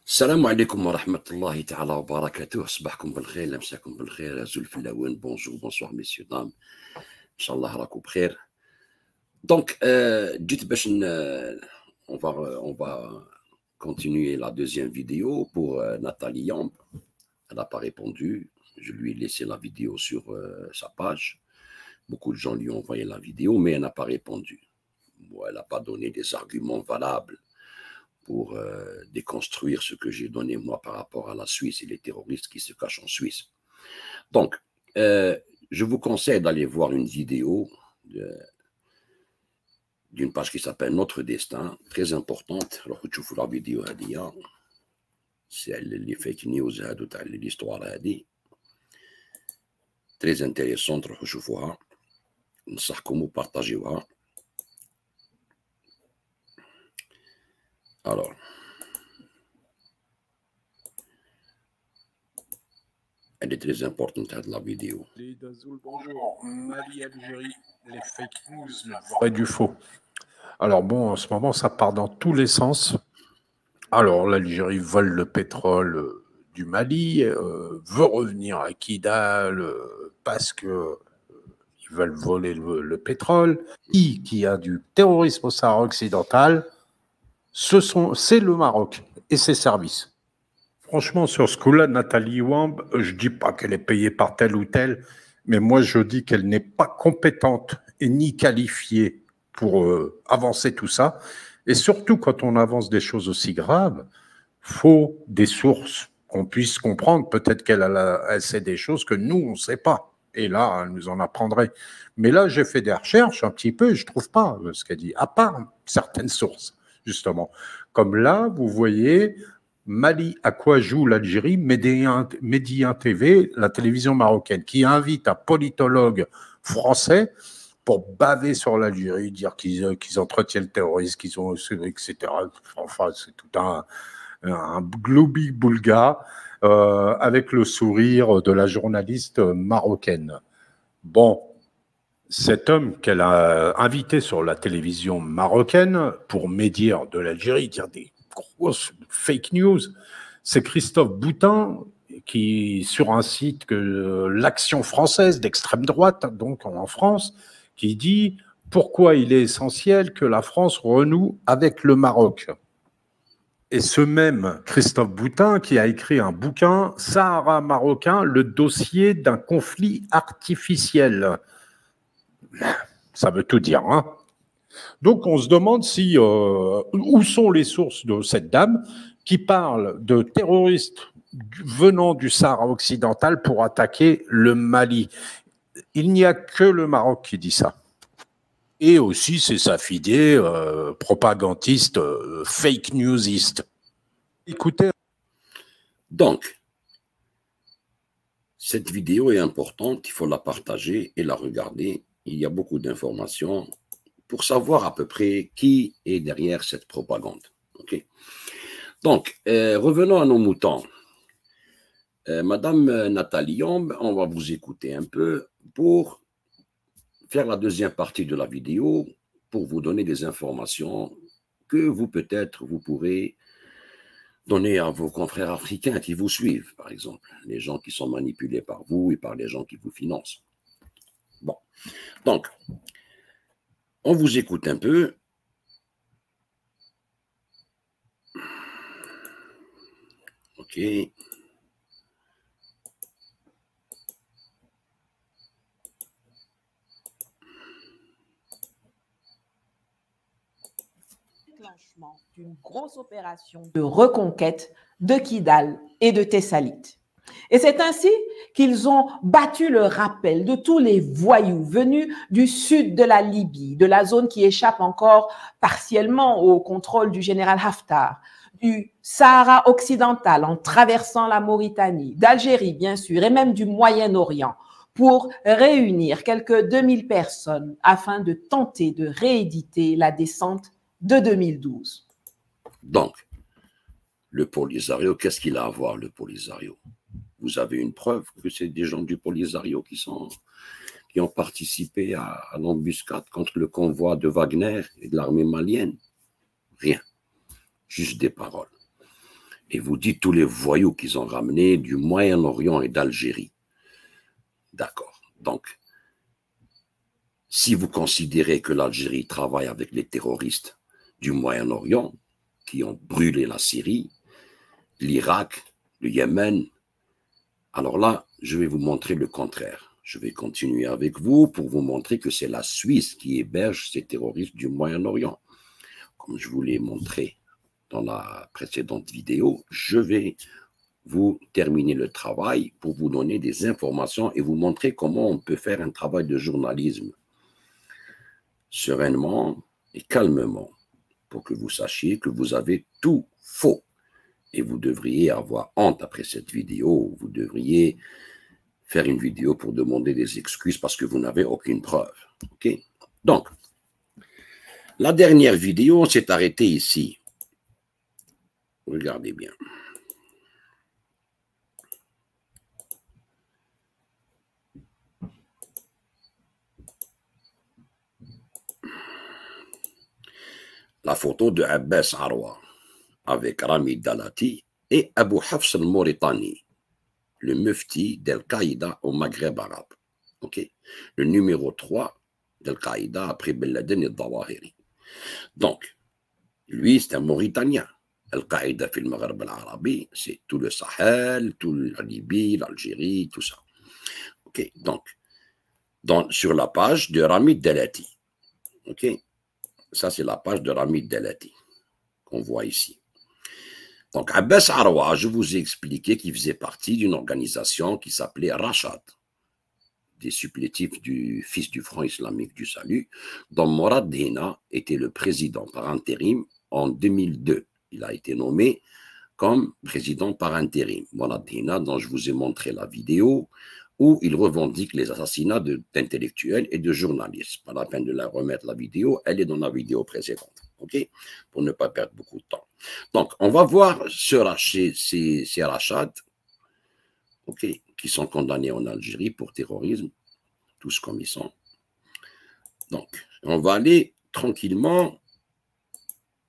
السلام عليكم ورحمة الله تعالى وبركاته. صباحكم بالخير، لمساكم بالخير، زول في اللون. بونجور بونسوار ميسيو دام، إن شاء الله راكم بخير. دونك جيت باش on va continuer la deuxième vidéo pour Nathalie Yamb. Elle n'a pas répondu. Je lui ai laissé la vidéo sur sa page. Beaucoup de gens lui ont envoyé la vidéo, mais elle n'a pas répondu. Bon, elle n'a pas donné des arguments valables pour déconstruire ce que j'ai donné moi par rapport à la Suisse et les terroristes qui se cachent en Suisse. Donc, je vous conseille d'aller voir une vidéo d'une page qui s'appelle Notre Destin, très importante. Alors, tu vois la vidéo, c'est les fake news, l'histoire, très intéressante. Je vous نصحكم partagez-la. Alors, elle est très importante, la vidéo. Bonjour, Mali, Algérie, les fake news, le vrai du faux. Alors bon, en ce moment, ça part dans tous les sens. Alors, l'Algérie vole le pétrole du Mali, veut revenir à Kidal parce que ils veulent voler le pétrole. Qui a du terrorisme au Sahara occidental, c'est le Maroc et ses services. Franchement, sur ce coup-là, Nathalie Yamb, je ne dis pas qu'elle est payée par tel ou tel, mais moi, je dis qu'elle n'est pas compétente et ni qualifiée pour avancer tout ça. Et surtout, quand on avance des choses aussi graves, il faut des sources qu'on puisse comprendre. Peut-être qu'elle sait des choses que nous, on ne sait pas. Et là, elle nous en apprendrait. Mais là, j'ai fait des recherches un petit peu et je ne trouve pas ce qu'elle dit, à part certaines sources, justement. Comme là, vous voyez... Mali, à quoi joue l'Algérie? Média TV, la télévision marocaine, qui invite un politologue français pour baver sur l'Algérie, dire qu'ils entretiennent le terrorisme, qu'ils ont, etc. Enfin, c'est tout un globi-boulga avec le sourire de la journaliste marocaine. Bon, cet homme qu'elle a invité sur la télévision marocaine pour médire de l'Algérie, dire des grosses fake news, c'est Christophe Boutin qui, sur un site que l'Action française d'extrême droite, donc en France, qui dit pourquoi il est essentiel que la France renoue avec le Maroc. Et ce même Christophe Boutin qui a écrit un bouquin, Sahara marocain, le dossier d'un conflit artificiel. Ça veut tout dire, hein. Donc, on se demande si où sont les sources de cette dame qui parle de terroristes venant du Sahara occidental pour attaquer le Mali. Il n'y a que le Maroc qui dit ça. Et aussi, c'est sa fidèle propagandiste, fake newsiste. Écoutez. Donc, cette vidéo est importante, il faut la partager et la regarder. Il y a beaucoup d'informations pour savoir à peu près qui est derrière cette propagande. Okay. Donc, revenons à nos moutons. Madame Nathalie Yamb, on va vous écouter un peu pour faire la deuxième partie de la vidéo, pour vous donner des informations que vous, peut-être, vous pourrez donner à vos confrères africains qui vous suivent, par exemple, les gens qui sont manipulés par vous et par les gens qui vous financent. Bon, donc, on vous écoute un peu. Ok. Déclenchement d'une grosse opération de reconquête de Kidal et de Thessalite. Et c'est ainsi qu'ils ont battu le rappel de tous les voyous venus du sud de la Libye, de la zone qui échappe encore partiellement au contrôle du général Haftar, du Sahara occidental en traversant la Mauritanie, d'Algérie bien sûr, et même du Moyen-Orient, pour réunir quelques 2000 personnes afin de tenter de rééditer la descente de 2012. Donc, le Polisario, qu'est-ce qu'il a à voir, le Polisario? Vous avez une preuve que c'est des gens du Polisario qui ont participé à l'embuscade contre le convoi de Wagner et de l'armée malienne? Rien. Juste des paroles. et vous dites tous les voyous qu'ils ont ramenés du Moyen-Orient et d'Algérie. D'accord. Donc, si vous considérez que l'Algérie travaille avec les terroristes du Moyen-Orient, qui ont brûlé la Syrie, l'Irak, le Yémen, alors là, je vais vous montrer le contraire. Je vais continuer avec vous pour vous montrer que c'est la Suisse qui héberge ces terroristes du Moyen-Orient. Comme je vous l'ai montré dans la précédente vidéo, je vais vous terminer le travail pour vous donner des informations et vous montrer comment on peut faire un travail de journalisme sereinement et calmement pour que vous sachiez que vous avez tout faux. Et vous devriez avoir honte après cette vidéo. Vous devriez faire une vidéo pour demander des excuses parce que vous n'avez aucune preuve. Ok? Donc, la dernière vidéo, on s'est arrêté ici. Regardez bien. La photo de Abbas Arwa avec Rami Dalati et Abu Hafs al-Mauritani, le mufti d'Al-Qaïda au Maghreb arabe. Okay? Le numéro 3 d'Al-Qaïda après Ben Laden et Dawahiri. Donc, lui, c'est un Mauritanien. Al-Qaïda في المغرب العربي, c'est tout le Sahel, toute la Libye, l'Algérie, tout ça. Ok, donc, sur la page de Rami Dalati. Ok, ça c'est la page de Rami Dalati qu'on voit ici. Donc, Abbas Arwa, je vous ai expliqué qu'il faisait partie d'une organisation qui s'appelait Rachad, des supplétifs du fils du Front islamique du salut, dont Morad Hina était le président par intérim en 2002. Il a été nommé comme président par intérim. Morad Hina, dont je vous ai montré la vidéo, où il revendique les assassinats d'intellectuels et de journalistes. Pas la peine de la remettre la vidéo, elle est dans la vidéo précédente, ok, pour ne pas perdre beaucoup de temps. Donc, on va voir ces rachats, ok, qui sont condamnés en Algérie pour terrorisme, tous comme ils sont. Donc, on va aller tranquillement.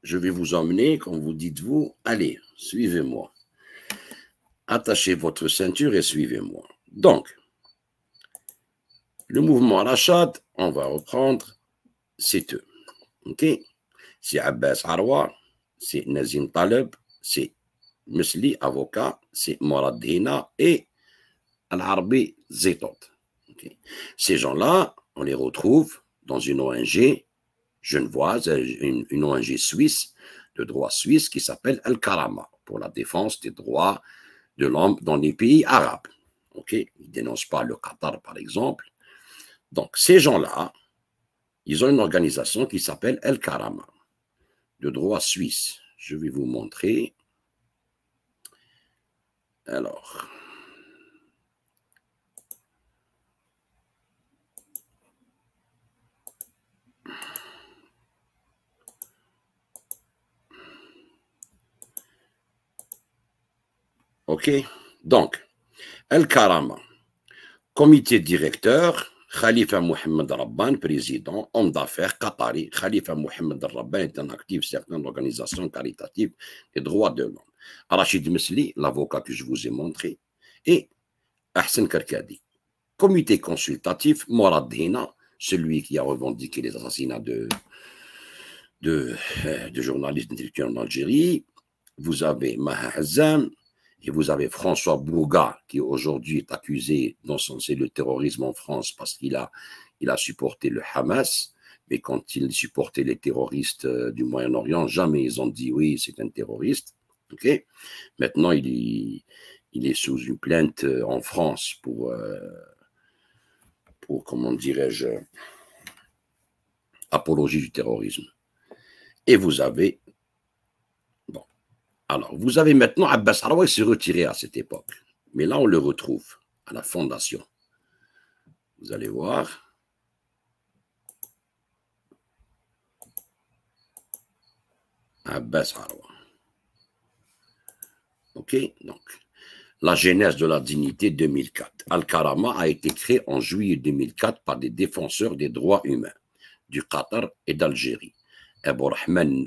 Je vais vous emmener, comme vous dites-vous, allez, suivez-moi. Attachez votre ceinture et suivez-moi. Donc, le mouvement Rachad, on va reprendre, c'est eux. Ok? C'est Abbas Arwa, c'est Nazim Taleb, c'est Mesli, avocat, c'est Morad Hina et Al-Arbi Zetot. Okay. Ces gens-là, on les retrouve dans une ONG genevoise, une ONG suisse, de droit suisse, qui s'appelle Al-Karama, pour la défense des droits de l'homme dans les pays arabes. Okay. Ils ne dénoncent pas le Qatar, par exemple. Donc, ces gens-là, ils ont une organisation qui s'appelle Al-Karama, de droit suisse. Je vais vous montrer. Alors, ok, donc, Al-Karama, comité directeur, Khalifa Mohamed Rabban, président, homme d'affaires qatari. Khalifa Mohamed Rabban est un actif de certaines organisations caritatives des droits de l'homme. Rachid Mesli, l'avocat que je vous ai montré, et Ahsen Karkadi. Comité consultatif, Morad Hina, celui qui a revendiqué les assassinats de journalistes intellectuels en Algérie. Vous avez Maha Hazzam, et vous avez François Bourga, qui aujourd'hui est accusé d'encenser le terrorisme en France parce qu'il a supporté le Hamas, mais quand il supportait les terroristes du Moyen-Orient, jamais ils ont dit oui, c'est un terroriste. Okay. Maintenant, il est sous une plainte en France pour comment dirais-je, apologie du terrorisme. Et vous avez alors, vous avez maintenant Abbas Arwa s'est retiré à cette époque. Mais là, on le retrouve à la fondation. Vous allez voir. Abbas Arwa. Ok, donc, la genèse de la dignité 2004. Al-Karama a été créé en juillet 2004 par des défenseurs des droits humains du Qatar et d'Algérie. Abdelrahman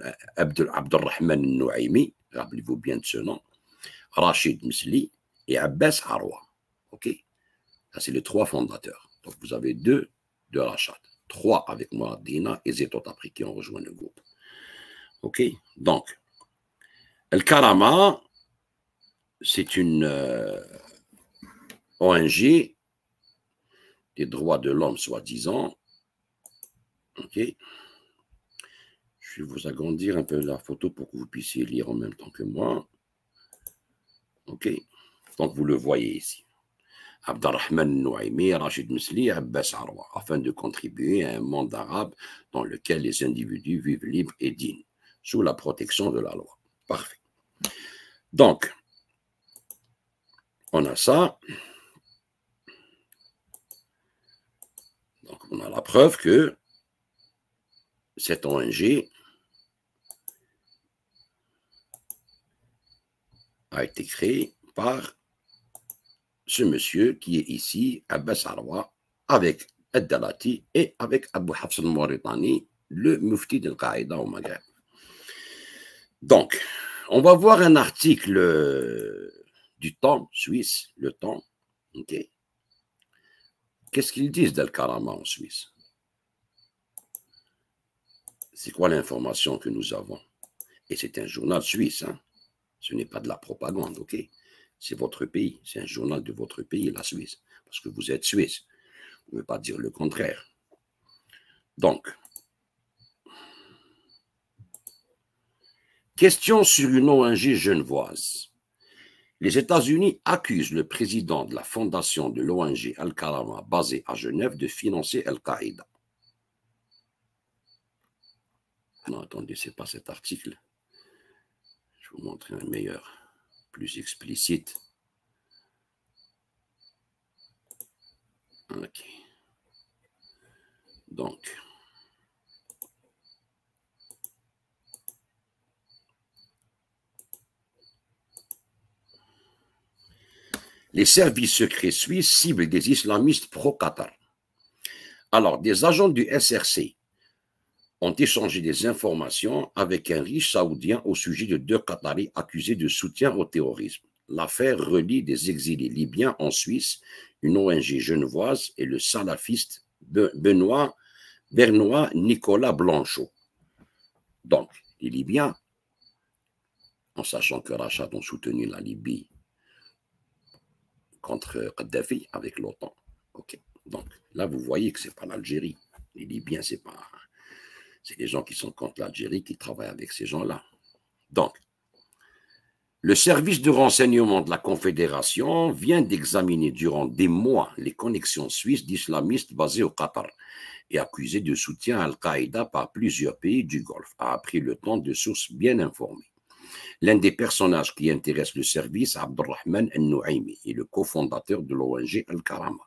Nouaimi, rappelez-vous bien de ce nom, Rachid Msli et Abbas Arwa. OK? Ça, c'est les 3 fondateurs. Donc, vous avez 2 de Rachad, 3 avec Mourad Dina et Zetot après qui ont rejoint le groupe. OK? Donc, El Karama, c'est une ONG des droits de l'homme, soi-disant. OK? Je vais vous agrandir un peu la photo pour que vous puissiez lire en même temps que moi. OK? Donc, vous le voyez ici. Abdelrahman Nouaimi, Rachid Msli, Abbas Arwa, afin de contribuer à un monde arabe dans lequel les individus vivent libres et dignes, sous la protection de la loi. Parfait. Donc, on a ça. Donc, on a la preuve que cette ONG a été créée par ce monsieur qui est ici, Abbas Arwa, avec Ad-Dalati et avec Abu Hafs al-Mauritani, le mufti d'Al-Qaïda au Maghreb. Donc, on va voir un article du Temps suisse, le Temps. OK. Qu'est-ce qu'ils disent d'Al-Karama en Suisse? C'est quoi l'information que nous avons? Et c'est un journal suisse, hein? Ce n'est pas de la propagande, OK? C'est votre pays, c'est un journal de votre pays, la Suisse, parce que vous êtes suisse. Vous ne pouvez pas dire le contraire. Donc, question sur une ONG genevoise. Les États-Unis accusent le président de la fondation de l'ONG Al-Karama, basée à Genève, de financer Al-Qaïda. Non, attendez, ce n'est pas cet article. Je vais vous montrer un meilleur, plus explicite. OK. Donc, les services secrets suisses ciblent des islamistes pro-Qatar. Alors, des agents du SRC ont échangé des informations avec un riche saoudien au sujet de 2 Qataris accusés de soutien au terrorisme. L'affaire relie des exilés libyens en Suisse, une ONG genevoise et le salafiste Bernois Nicolas Blanchot. Donc, les Libyens, en sachant que Rachad ont soutenu la Libye contre Kadhafi avec l'OTAN. OK. Donc, là, vous voyez que ce n'est pas l'Algérie. Les Libyens, c'est pas... C'est les gens qui sont contre l'Algérie qui travaillent avec ces gens-là. Donc, le service de renseignement de la Confédération vient d'examiner durant des mois les connexions suisses d'islamistes basés au Qatar et accusés de soutien à Al-Qaïda par plusieurs pays du Golfe, a appris le Temps de sources bien informées. L'un des personnages qui intéresse le service, Abdelrahman Nouaimi, est le cofondateur de l'ONG Al-Karama.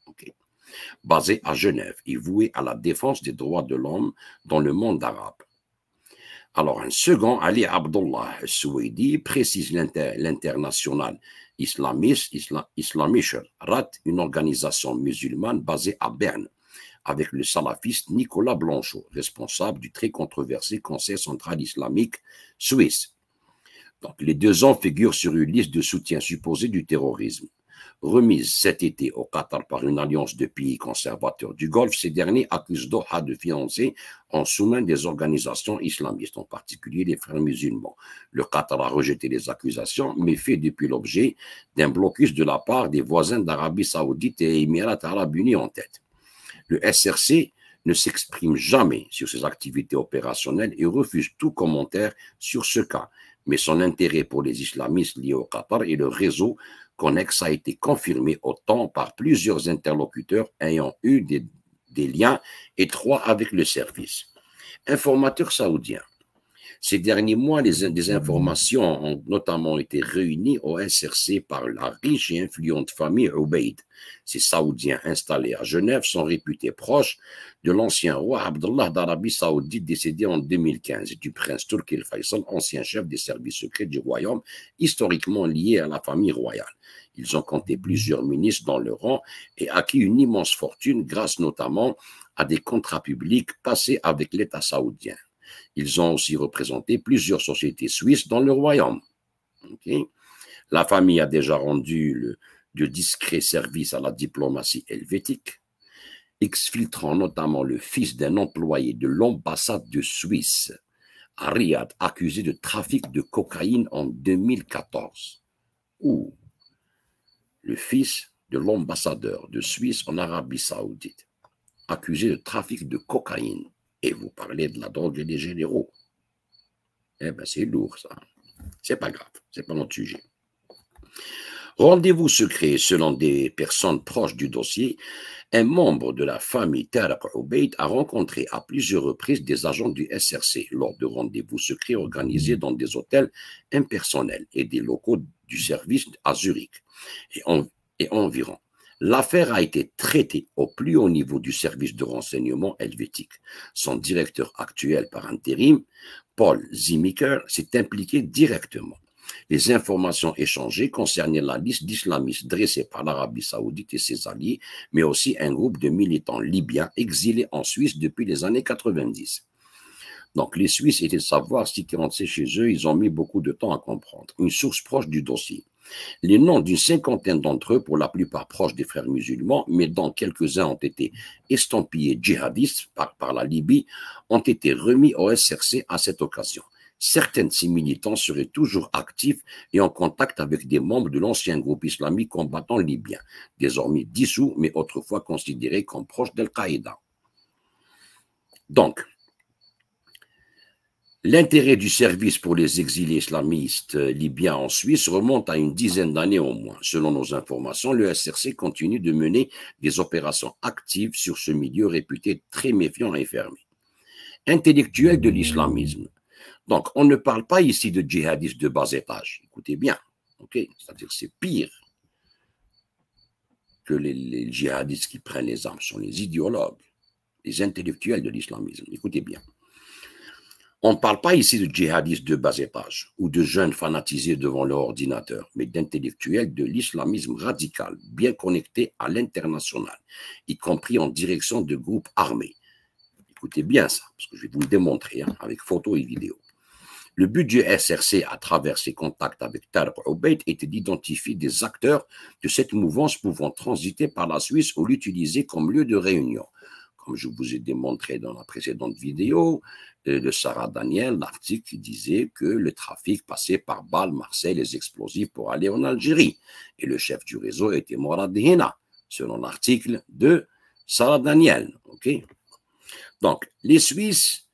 Okay. Basé à Genève et voué à la défense des droits de l'homme dans le monde arabe. Alors, un second, Ali Abdullah Souedi, précise l'international Islamische Rat, une organisation musulmane basée à Berne, avec le salafiste Nicolas Blanchot, responsable du très controversé Conseil central islamique suisse. Donc, les 2 hommes figurent sur une liste de soutien supposé du terrorisme. Remise cet été au Qatar par une alliance de pays conservateurs du Golfe, ces derniers accusent Doha de financer en sous-main des organisations islamistes, en particulier les frères musulmans. Le Qatar a rejeté les accusations, mais fait depuis l'objet d'un blocus de la part des voisins d'Arabie Saoudite et Émirats Arabes Unis en tête. Le SRC ne s'exprime jamais sur ses activités opérationnelles et refuse tout commentaire sur ce cas. Mais son intérêt pour les islamistes liés au Qatar et le réseau connexe a été confirmé au Temps par plusieurs interlocuteurs ayant eu des liens étroits avec le service. Informateur saoudien. Ces derniers mois, des informations ont notamment été réunies au SRC par la riche et influente famille Ubaid. Ces Saoudiens installés à Genève sont réputés proches de l'ancien roi Abdullah d'Arabie Saoudite décédé en 2015 et du prince Turk El Faisal, ancien chef des services secrets du royaume, historiquement lié à la famille royale. Ils ont compté plusieurs ministres dans leur rang et acquis une immense fortune grâce notamment à des contrats publics passés avec l'État saoudien. Ils ont aussi représenté plusieurs sociétés suisses dans le royaume. Okay. La famille a déjà rendu de discrets services à la diplomatie helvétique, exfiltrant notamment le fils d'un employé de l'ambassade de Suisse à Riyad, accusé de trafic de cocaïne en 2014. Ou le fils de l'ambassadeur de Suisse en Arabie Saoudite, accusé de trafic de cocaïne. Et vous parlez de la drogue et des généraux. Eh bien, c'est lourd, ça. C'est pas grave, c'est pas notre sujet. Rendez-vous secret, selon des personnes proches du dossier, un membre de la famille Tariq Ubaid a rencontré à plusieurs reprises des agents du SRC lors de rendez-vous secrets organisés dans des hôtels impersonnels et des locaux du service à Zurich et environ. L'affaire a été traitée au plus haut niveau du service de renseignement helvétique. Son directeur actuel par intérim, Paul Zimiker, s'est impliqué directement. Les informations échangées concernaient la liste d'islamistes dressée par l'Arabie Saoudite et ses alliés, mais aussi un groupe de militants libyens exilés en Suisse depuis les années 90. Donc les Suisses étaient de savoir ce qui rentrait chez eux, ils ont mis beaucoup de temps à comprendre. Une source proche du dossier. Les noms d'une cinquantaine d'entre eux, pour la plupart proches des frères musulmans, mais dont quelques-uns ont été estampillés djihadistes par la Libye, ont été remis au SRC à cette occasion. Certains de ces militants seraient toujours actifs et en contact avec des membres de l'ancien groupe islamique combattant libyen, désormais dissous, mais autrefois considérés comme proches d'Al-Qaïda. Donc, l'intérêt du service pour les exilés islamistes libyens en Suisse remonte à une dizaine d'années au moins. Selon nos informations, le SRC continue de mener des opérations actives sur ce milieu réputé très méfiant et fermé. Intellectuel de l'islamisme. Donc, on ne parle pas ici de djihadistes de bas étage. Écoutez bien, okay? C'est-à-dire que c'est pire que les djihadistes qui prennent les armes. Ce sont les idéologues, les intellectuels de l'islamisme. Écoutez bien. On ne parle pas ici de djihadistes de bas étage ou de jeunes fanatisés devant leur ordinateur, mais d'intellectuels de l'islamisme radical, bien connectés à l'international, y compris en direction de groupes armés. Écoutez bien ça, parce que je vais vous le démontrer avec photos et vidéos. Le but du SRC, à travers ses contacts avec Tariq Ubaid, était d'identifier des acteurs de cette mouvance pouvant transiter par la Suisse ou l'utiliser comme lieu de réunion. Comme je vous ai démontré dans la précédente vidéo de Sarah Daniel, l'article qui disait que le trafic passait par Bâle, Marseille, les explosifs pour aller en Algérie. Et le chef du réseau était Morad Hena, selon l'article de Sarah Daniel. Okay? Donc, les Suisses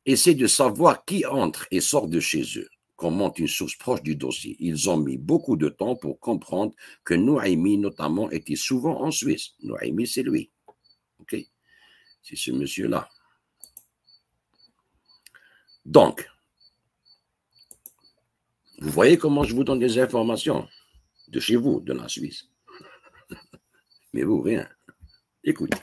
essaient de savoir qui entre et sort de chez eux, commente une source proche du dossier. Ils ont mis beaucoup de temps pour comprendre que Nouaimi, notamment, était souvent en Suisse. Nouaimi, c'est lui. Okay? C'est ce monsieur-là. Donc, vous voyez comment je vous donne des informations de chez vous, de la Suisse. Mais vous, rien. Écoutez.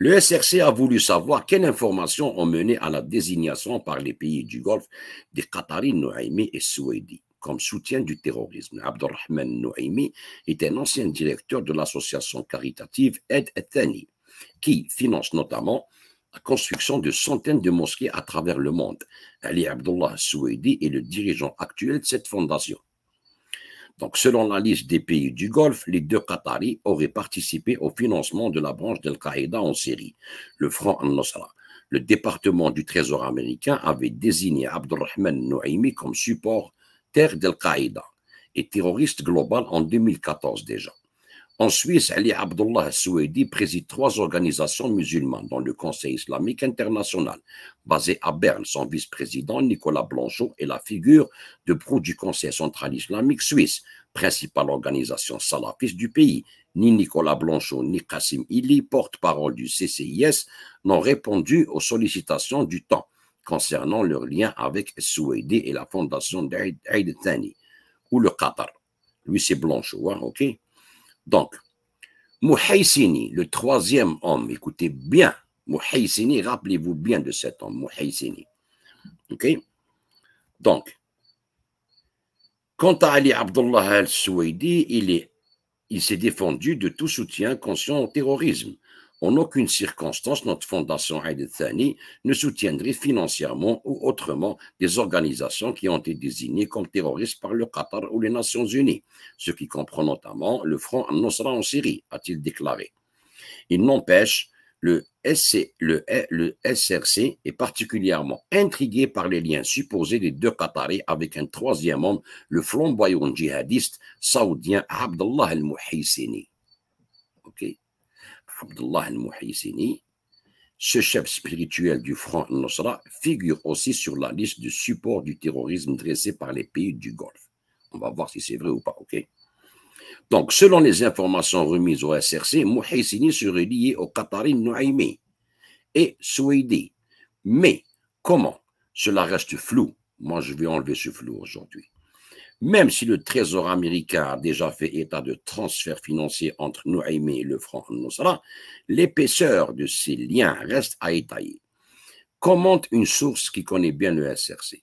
Le SRC a voulu savoir quelles informations ont mené à la désignation par les pays du Golfe des Qataris Nouaimi et Souaidi comme soutien du terrorisme. Abdurrahman Nouaimi est un ancien directeur de l'association caritative Aid Thani, qui finance notamment la construction de centaines de mosquées à travers le monde. Ali Abdullah Souaidi est le dirigeant actuel de cette fondation. Donc, selon la liste des pays du Golfe, les deux Qataris auraient participé au financement de la branche d'Al-Qaïda en Syrie, le Front al-Nusra. Le département du Trésor américain avait désigné Abdurrahman Nouaimi comme supporter d'Al-Qaïda et terroriste global en 2014 déjà. En Suisse, Ali Abdullah Souaidi préside 3 organisations musulmanes dans le Conseil islamique international. Basé à Berne, son vice-président Nicolas Blanchot est la figure de proue du Conseil central islamique suisse, principale organisation salafiste du pays. Ni Nicolas Blanchot ni Kassim Ili, porte-parole du CCIS, n'ont répondu aux sollicitations du temps concernant leur lien avec Souaidi et la fondation d'Aid Thani, ou le Qatar. Lui, c'est Blanchot, hein, ok? Donc, Mouhaïsini, le 3e homme, écoutez bien, Mouhaïsini, rappelez-vous bien de cet homme, Mouhaïsini. Ok? Donc, quant à Ali Abdullah al-Souaidi, il s'est défendu de tout soutien conscient au terrorisme, En aucune circonstance, notre fondation Aïd al-Thani ne soutiendrait financièrement ou autrement des organisations qui ont été désignées comme terroristes par le Qatar ou les Nations Unies, ce qui comprend notamment le Front al-Nusra en Syrie, a-t-il déclaré. Il n'empêche, le SRC est particulièrement intrigué par les liens supposés des deux Qataris avec un troisième homme, le flamboyant djihadiste saoudien Abdullah al-Muhaysini. Okay. Abdullah al-Muhaysini, ce chef spirituel du Front al-Nusra, figure aussi sur la liste de support du terrorisme dressée par les pays du Golfe. On va voir si c'est vrai ou pas, ok? Donc, selon les informations remises au SRC, Muhaysini serait lié au Qatari Nouaimi et Souaidi. Mais comment? Cela reste flou. Moi, je vais enlever ce flou aujourd'hui. Même si le Trésor américain a déjà fait état de transferts financiers entre Nouaimi et le Front al-Nusra, l'épaisseur de ces liens reste à étayer. Commente une source qui connaît bien le SRC.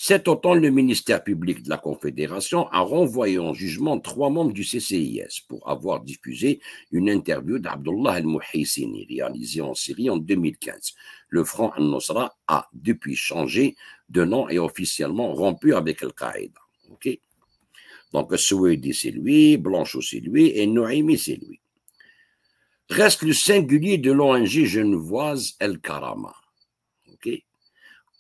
Cet automne, le ministère public de la Confédération a renvoyé en jugement 3 membres du CCIS pour avoir diffusé une interview d'Abdullah al-Muhaysini réalisée en Syrie en 2015. Le Front al-Nusra a depuis changé de nom et officiellement rompu avec Al-Qaïda. Okay. Donc, Souaidi, c'est lui, Blanchot, c'est lui, et Nouaimi, c'est lui. Reste le singulier de l'ONG genevoise El Karama. Okay.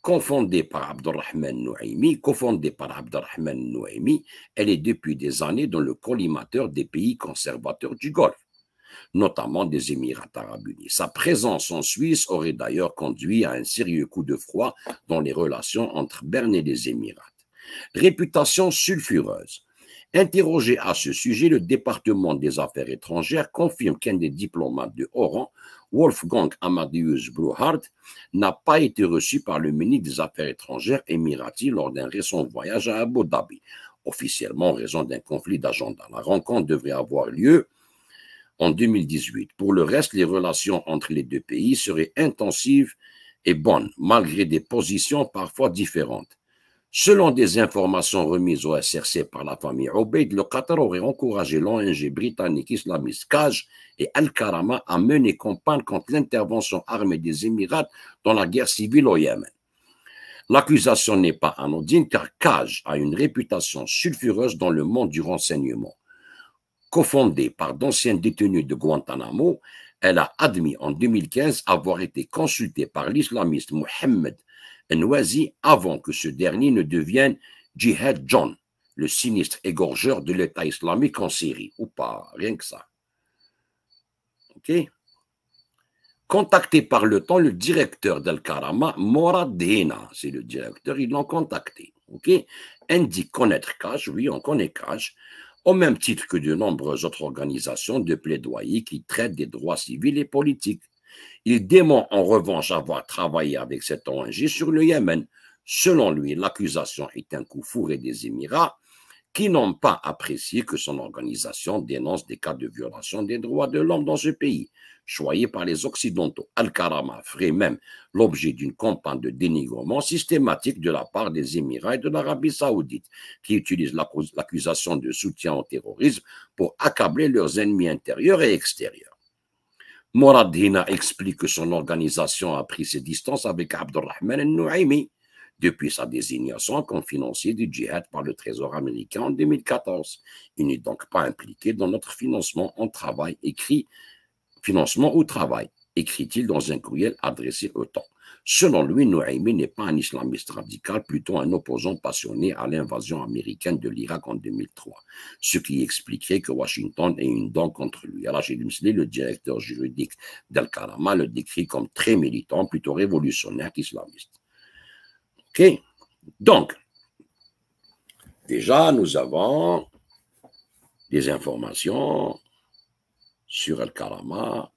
Cofondée par Abdelrahman Nouaimi, elle est depuis des années dans le collimateur des pays conservateurs du Golfe, notamment des Émirats arabes unis. Sa présence en Suisse aurait d'ailleurs conduit à un sérieux coup de froid dans les relations entre Berne et les Émirats. Réputation sulfureuse. Interrogé à ce sujet, le département des affaires étrangères confirme qu'un des diplomates de haut rang, Wolfgang Amadeus Bruhard, n'a pas été reçu par le ministre des Affaires étrangères émirati lors d'un récent voyage à Abu Dhabi, officiellement en raison d'un conflit d'agenda. La rencontre devrait avoir lieu en 2018. Pour le reste, les relations entre les deux pays seraient intensives et bonnes, malgré des positions parfois différentes. Selon des informations remises au SRC par la famille Obeid, le Qatar aurait encouragé l'ONG britannique islamiste Kaj et Al-Karama à mener campagne contre l'intervention armée des Émirats dans la guerre civile au Yémen. L'accusation n'est pas anodine car Kaj a une réputation sulfureuse dans le monde du renseignement. Cofondée par d'anciens détenus de Guantanamo, elle a admis en 2015 avoir été consultée par l'islamiste Mohammed Nwazi avant que ce dernier ne devienne Jihad John, le sinistre égorgeur de l'État islamique en Syrie. Ou pas, rien que ça. Ok? Contacté par le temps, le directeur d'Al-Karama, Morad Dena, c'est le directeur, ils l'ont contacté. Ok? Indique connaître Kaj, oui, on connaît Kaj, au même titre que de nombreuses autres organisations de plaidoyer qui traitent des droits civils et politiques. Il dément en revanche avoir travaillé avec cette ONG sur le Yémen. Selon lui, l'accusation est un coup fourré des Émirats qui n'ont pas apprécié que son organisation dénonce des cas de violation des droits de l'homme dans ce pays, choyé par les Occidentaux. Al-Karama ferait même l'objet d'une campagne de dénigrement systématique de la part des Émirats et de l'Arabie saoudite, qui utilisent l'accusation de soutien au terrorisme pour accabler leurs ennemis intérieurs et extérieurs. Morad Hina explique que son organisation a pris ses distances avec Abdelrahman al-Nouaimi depuis sa désignation comme financier du djihad par le Trésor américain en 2014. Il n'est donc pas impliqué dans notre financement au travail, écrit-il dans un courriel adressé au temps. Selon lui, Nouaimi n'est pas un islamiste radical, plutôt un opposant passionné à l'invasion américaine de l'Irak en 2003, ce qui expliquerait que Washington ait une dent contre lui. Rachid Msli, le directeur juridique d'Al-Karama, le décrit comme très militant, plutôt révolutionnaire qu'islamiste. Ok? Donc, déjà, nous avons des informations sur Al-Karama,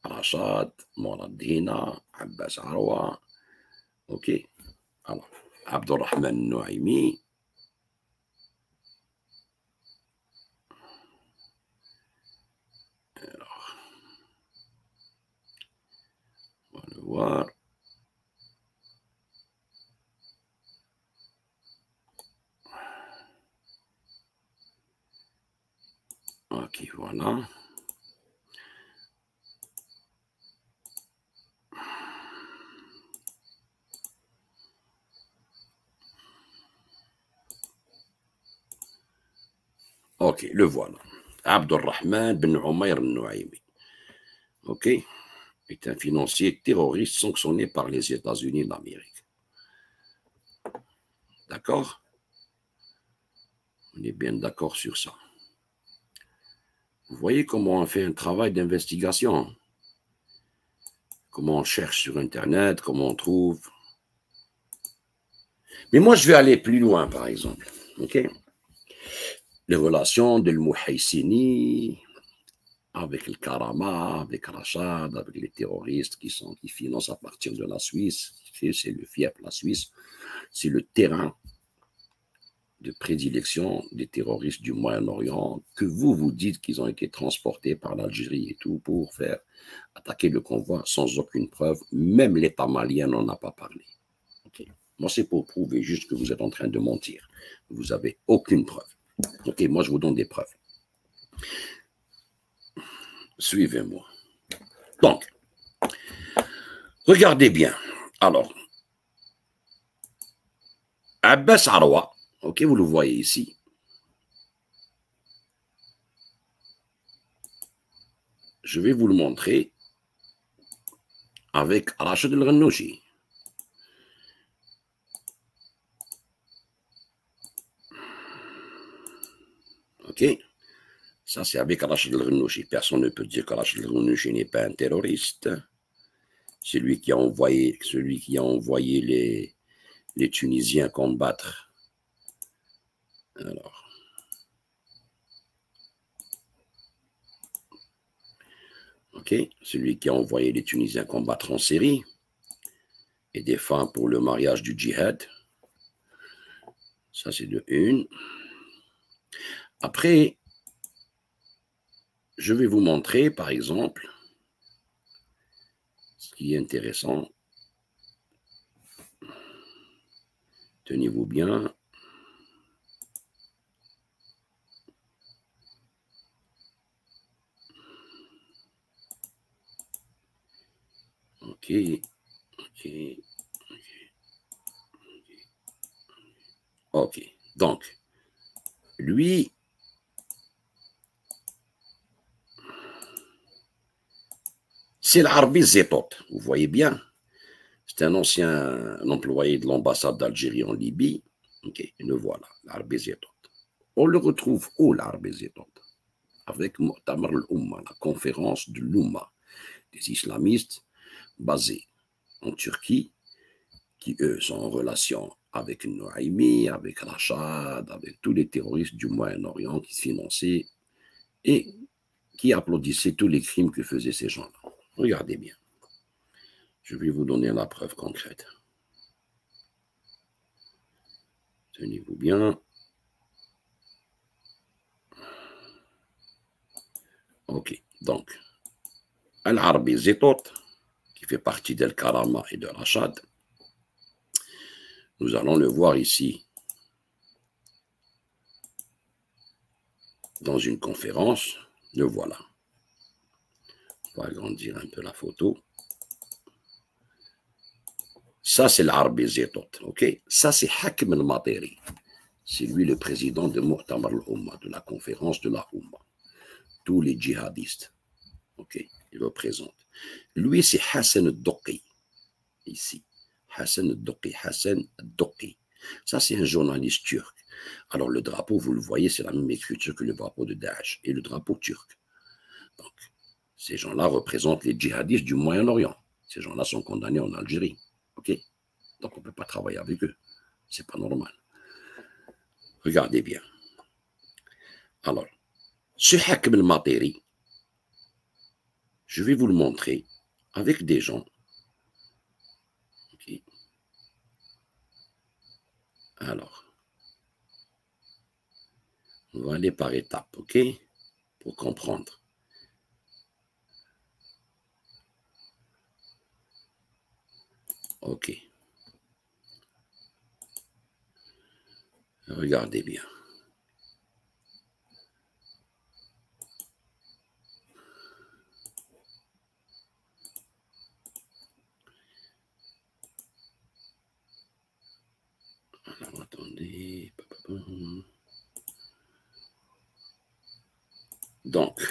Rachad, Morad Hina, Abbas Arwa, ok. Alors, Abdelrahman Nouaimi. Alors, on va le voir. Ok, voilà. Ok, le voilà. Abdurrahman Ben Umayr al-Nouaimi. Ok, est un financier terroriste sanctionné par les États-Unis d'Amérique. D'accord? On est bien d'accord sur ça. Vous voyez comment on fait un travail d'investigation, comment on cherche sur Internet, comment on trouve. Mais moi, je vais aller plus loin, par exemple. Ok? Les relations de l'Mouhaïsini avec le Karama, avec Rachad, avec les terroristes qui financent à partir de la Suisse. C'est le fief, la Suisse. C'est le terrain de prédilection des terroristes du Moyen-Orient que vous dites qu'ils ont été transportés par l'Algérie et tout pour faire attaquer le convoi sans aucune preuve. Même l'État malien n'en a pas parlé. Okay. Moi, c'est pour prouver juste que vous êtes en train de mentir. Vous n'avez aucune preuve. Ok, moi, je vous donne des preuves. Suivez-moi. Donc, regardez bien. Alors, Abbas Arwa, ok, vous le voyez ici. Je vais vous le montrer avec Rachid El-Ghannouchi. Ok, ça c'est avec Rachid El-Ghannouchi. Personne ne peut dire que Rachid El-Ghannouchi n'est pas un terroriste. Celui qui a envoyé les Tunisiens combattre. Alors, ok, celui qui a envoyé les Tunisiens combattre en Syrie et des femmes pour le mariage du djihad. Ça, c'est de une. Après, je vais vous montrer, par exemple, ce qui est intéressant. Tenez-vous bien. Ok, ok, ok. Donc, lui, c'est l'Arbi Zetot. Vous voyez bien. C'est un ancien employé de l'ambassade d'Algérie en Libye. Ok, et le voilà, l'Arbi Zetot. On le retrouve où, l'Arbi Zetot? Avec Mu'tamar al-Umma, la conférence de l'Umma, des islamistes basés en Turquie, qui eux sont en relation avec Nouaimi, avec Rachad, avec tous les terroristes du Moyen-Orient qui finançaient et qui applaudissaient tous les crimes que faisaient ces gens-là. Regardez bien. Je vais vous donner la preuve concrète. Tenez-vous bien. Ok, donc, Al-Arbi Zetot, qui fait partie d'El-Karama et de Rachad, nous allons le voir ici dans une conférence. Le voilà. On va agrandir un peu la photo. Ça, c'est l'Arbi Zetot, ok? Ça, c'est Hakim al-Materi. C'est lui le président de Mu'tamar al-Umma, de la conférence de la Umma. Tous les djihadistes, ok? Il représente. Lui, c'est Hassan al-Doqi, ici. Hassan al-Doqi, Hassan al-Doqi. Ça, c'est un journaliste turc. Alors, le drapeau, vous le voyez, c'est la même écriture que le drapeau de Daesh et le drapeau turc. Donc, ces gens-là représentent les djihadistes du Moyen-Orient. Ces gens-là sont condamnés en Algérie. OK? Donc, on ne peut pas travailler avec eux. Ce n'est pas normal. Regardez bien. Alors, ce Hakim al-Materi, je vais vous le montrer avec des gens. Okay. Alors, on va aller par étapes, OK? Pour comprendre. OK. Regardez bien. Alors, attendez. Donc,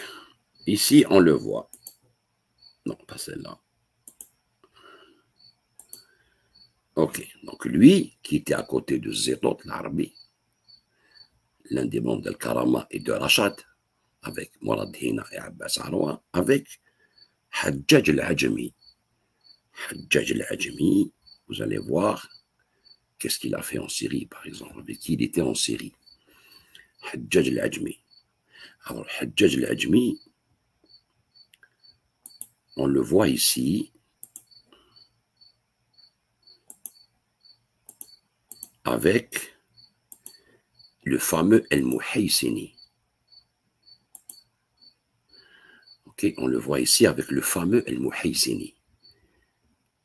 ici, on le voit. Non, pas celle-là. Ok, donc lui, qui était à côté de Zetot, l'Arbi, l'un des membres d'Al-Karama et de Rachad, avec Mourad Hina et Abbas Arwa, avec Hajjaj al-Ajami. Hajjaj al-Ajami, vous allez voir qu'est-ce qu'il a fait en Syrie, par exemple, avec qui il était en Syrie. Hajjaj al-Ajami. Alors, Hajjaj al-Ajami, on le voit ici, avec le fameux El-Muhaysini. Ok, on le voit ici avec le fameux El-Muhaysini.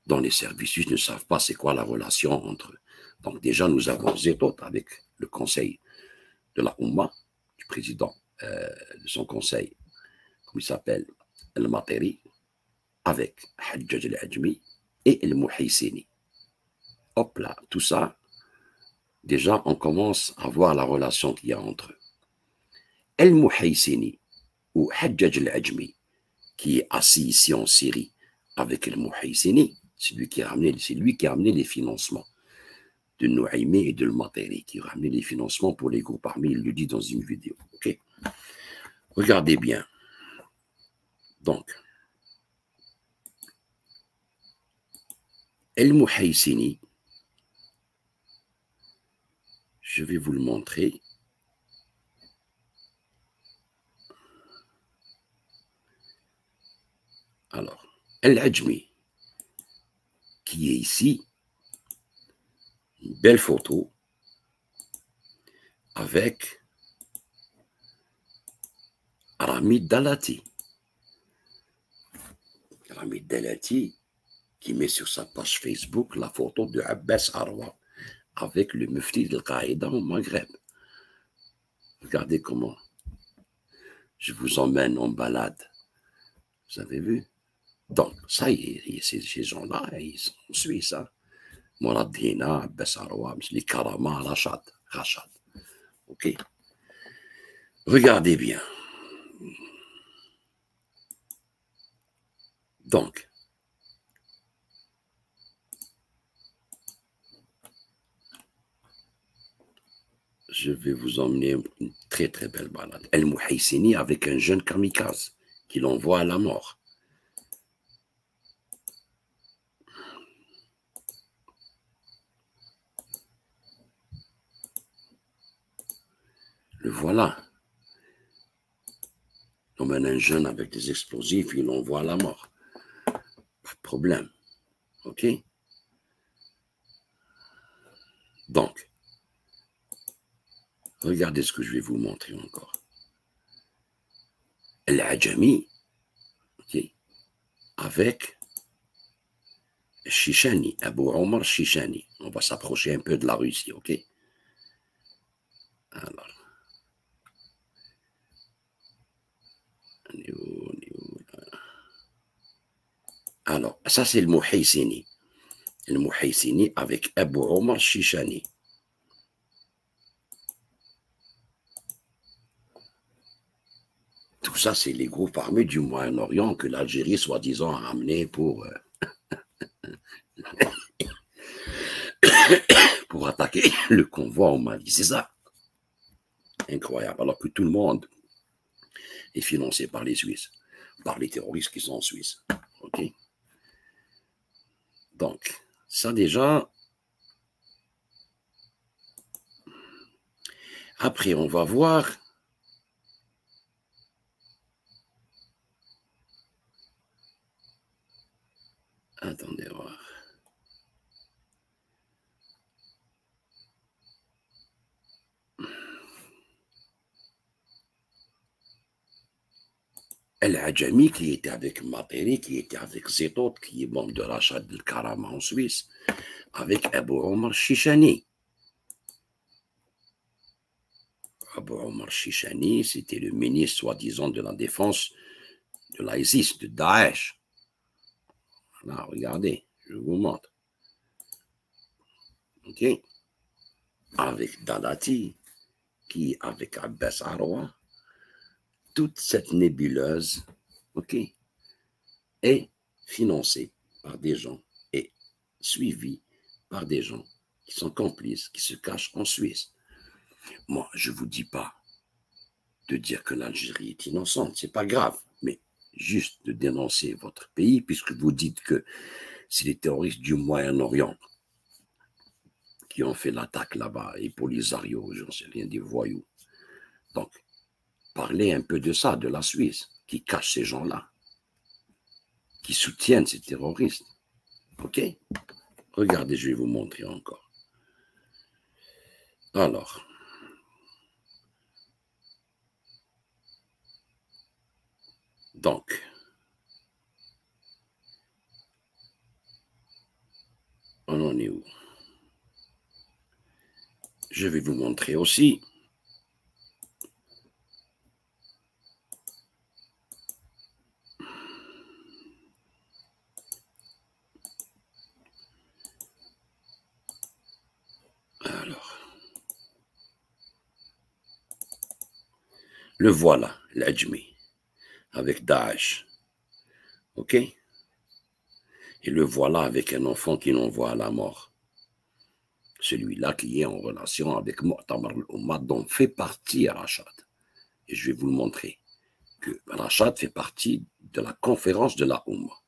Dont les services ne savent pas c'est quoi la relation entre eux. Donc déjà, nous avons Zetot avec le conseil de la Oumma, du président de son conseil, comme il s'appelle, El-Materi, avec Hajjaj al-Ajmi et El-Muhaysini. Hop là, tout ça, déjà, on commence à voir la relation qu'il y a entre eux. El-Muhaysini, ou Hajjaj al-Ajmi, qui est assis ici en Syrie avec El-Muhaysini, c'est lui qui a amené les financements de Nouaïmi et de Al-Materi, qui a ramené les financements pour les groupes armés, il le dit dans une vidéo. Okay. Regardez bien. Donc, El-Muhaysini, je vais vous le montrer. Alors, El-Ajmi, qui est ici, une belle photo avec Ramid Dalati. Ramid Dalati qui met sur sa page Facebook la photo de Abbas Arwa avec le mufti de Al-Qaïda au Maghreb. Regardez comment je vous emmène en balade. Vous avez vu? Donc, ça, ces gens-là, ils sont en Suisse. Hein? Mourad Hina, Abbas Arwa, les Karama, Rachad. OK? Regardez bien. Donc, je vais vous emmener une très très belle balade. El-Muhaysini avec un jeune kamikaze qui l'envoie à la mort. Le voilà. On mène un jeune avec des explosifs, il l'envoie à la mort. Pas de problème. OK? Donc, regardez ce que je vais vous montrer encore. El-Ajami, okay, avec Shishani, Abu Omar Shishani. On va s'approcher un peu de la Russie, OK? Alors, ça c'est le Muhaysini. Le Muhaysini avec Abu Omar Shishani. Tout ça, c'est les groupes armés du Moyen-Orient que l'Algérie, soi-disant, a ramené pour attaquer le convoi au Mali. C'est ça. Incroyable. Alors que tout le monde est financé par les Suisses, par les terroristes qui sont en Suisse. OK? Donc, ça déjà. Après, on va voir. Attendez voir. El-Ajami qui était avec Materi, qui était avec Zetot, qui est membre de Rachad Al-Karama en Suisse, avec Abu Omar Shishani. Abu Omar Shishani, c'était le ministre, soi-disant, de la défense de l'ISIS, de Daesh. Là, regardez, je vous montre. OK? Avec Dalati, qui avec Abbas Arwa, toute cette nébuleuse, ok, est financée par des gens et suivie par des gens qui sont complices, qui se cachent en Suisse. Moi, je ne vous dis pas de dire que l'Algérie est innocente, c'est pas grave, mais juste de dénoncer votre pays, puisque vous dites que c'est les terroristes du Moyen-Orient qui ont fait l'attaque là-bas, et Polisario, j'en sais rien, des voyous. Donc, parlez un peu de ça, de la Suisse, qui cache ces gens-là, qui soutiennent ces terroristes. Ok? Regardez, je vais vous montrer encore. Alors, donc, on en est où? Je vais vous montrer aussi. Alors, le voilà, l'Ajmi, avec Daesh. Ok? Et le voilà avec un enfant qui l'envoie à la mort. Celui-là qui est en relation avec Mu'tamar al-Ummah, dont fait partie Rachad. Et je vais vous le montrer. Que Rachad fait partie de la conférence de la Ummah.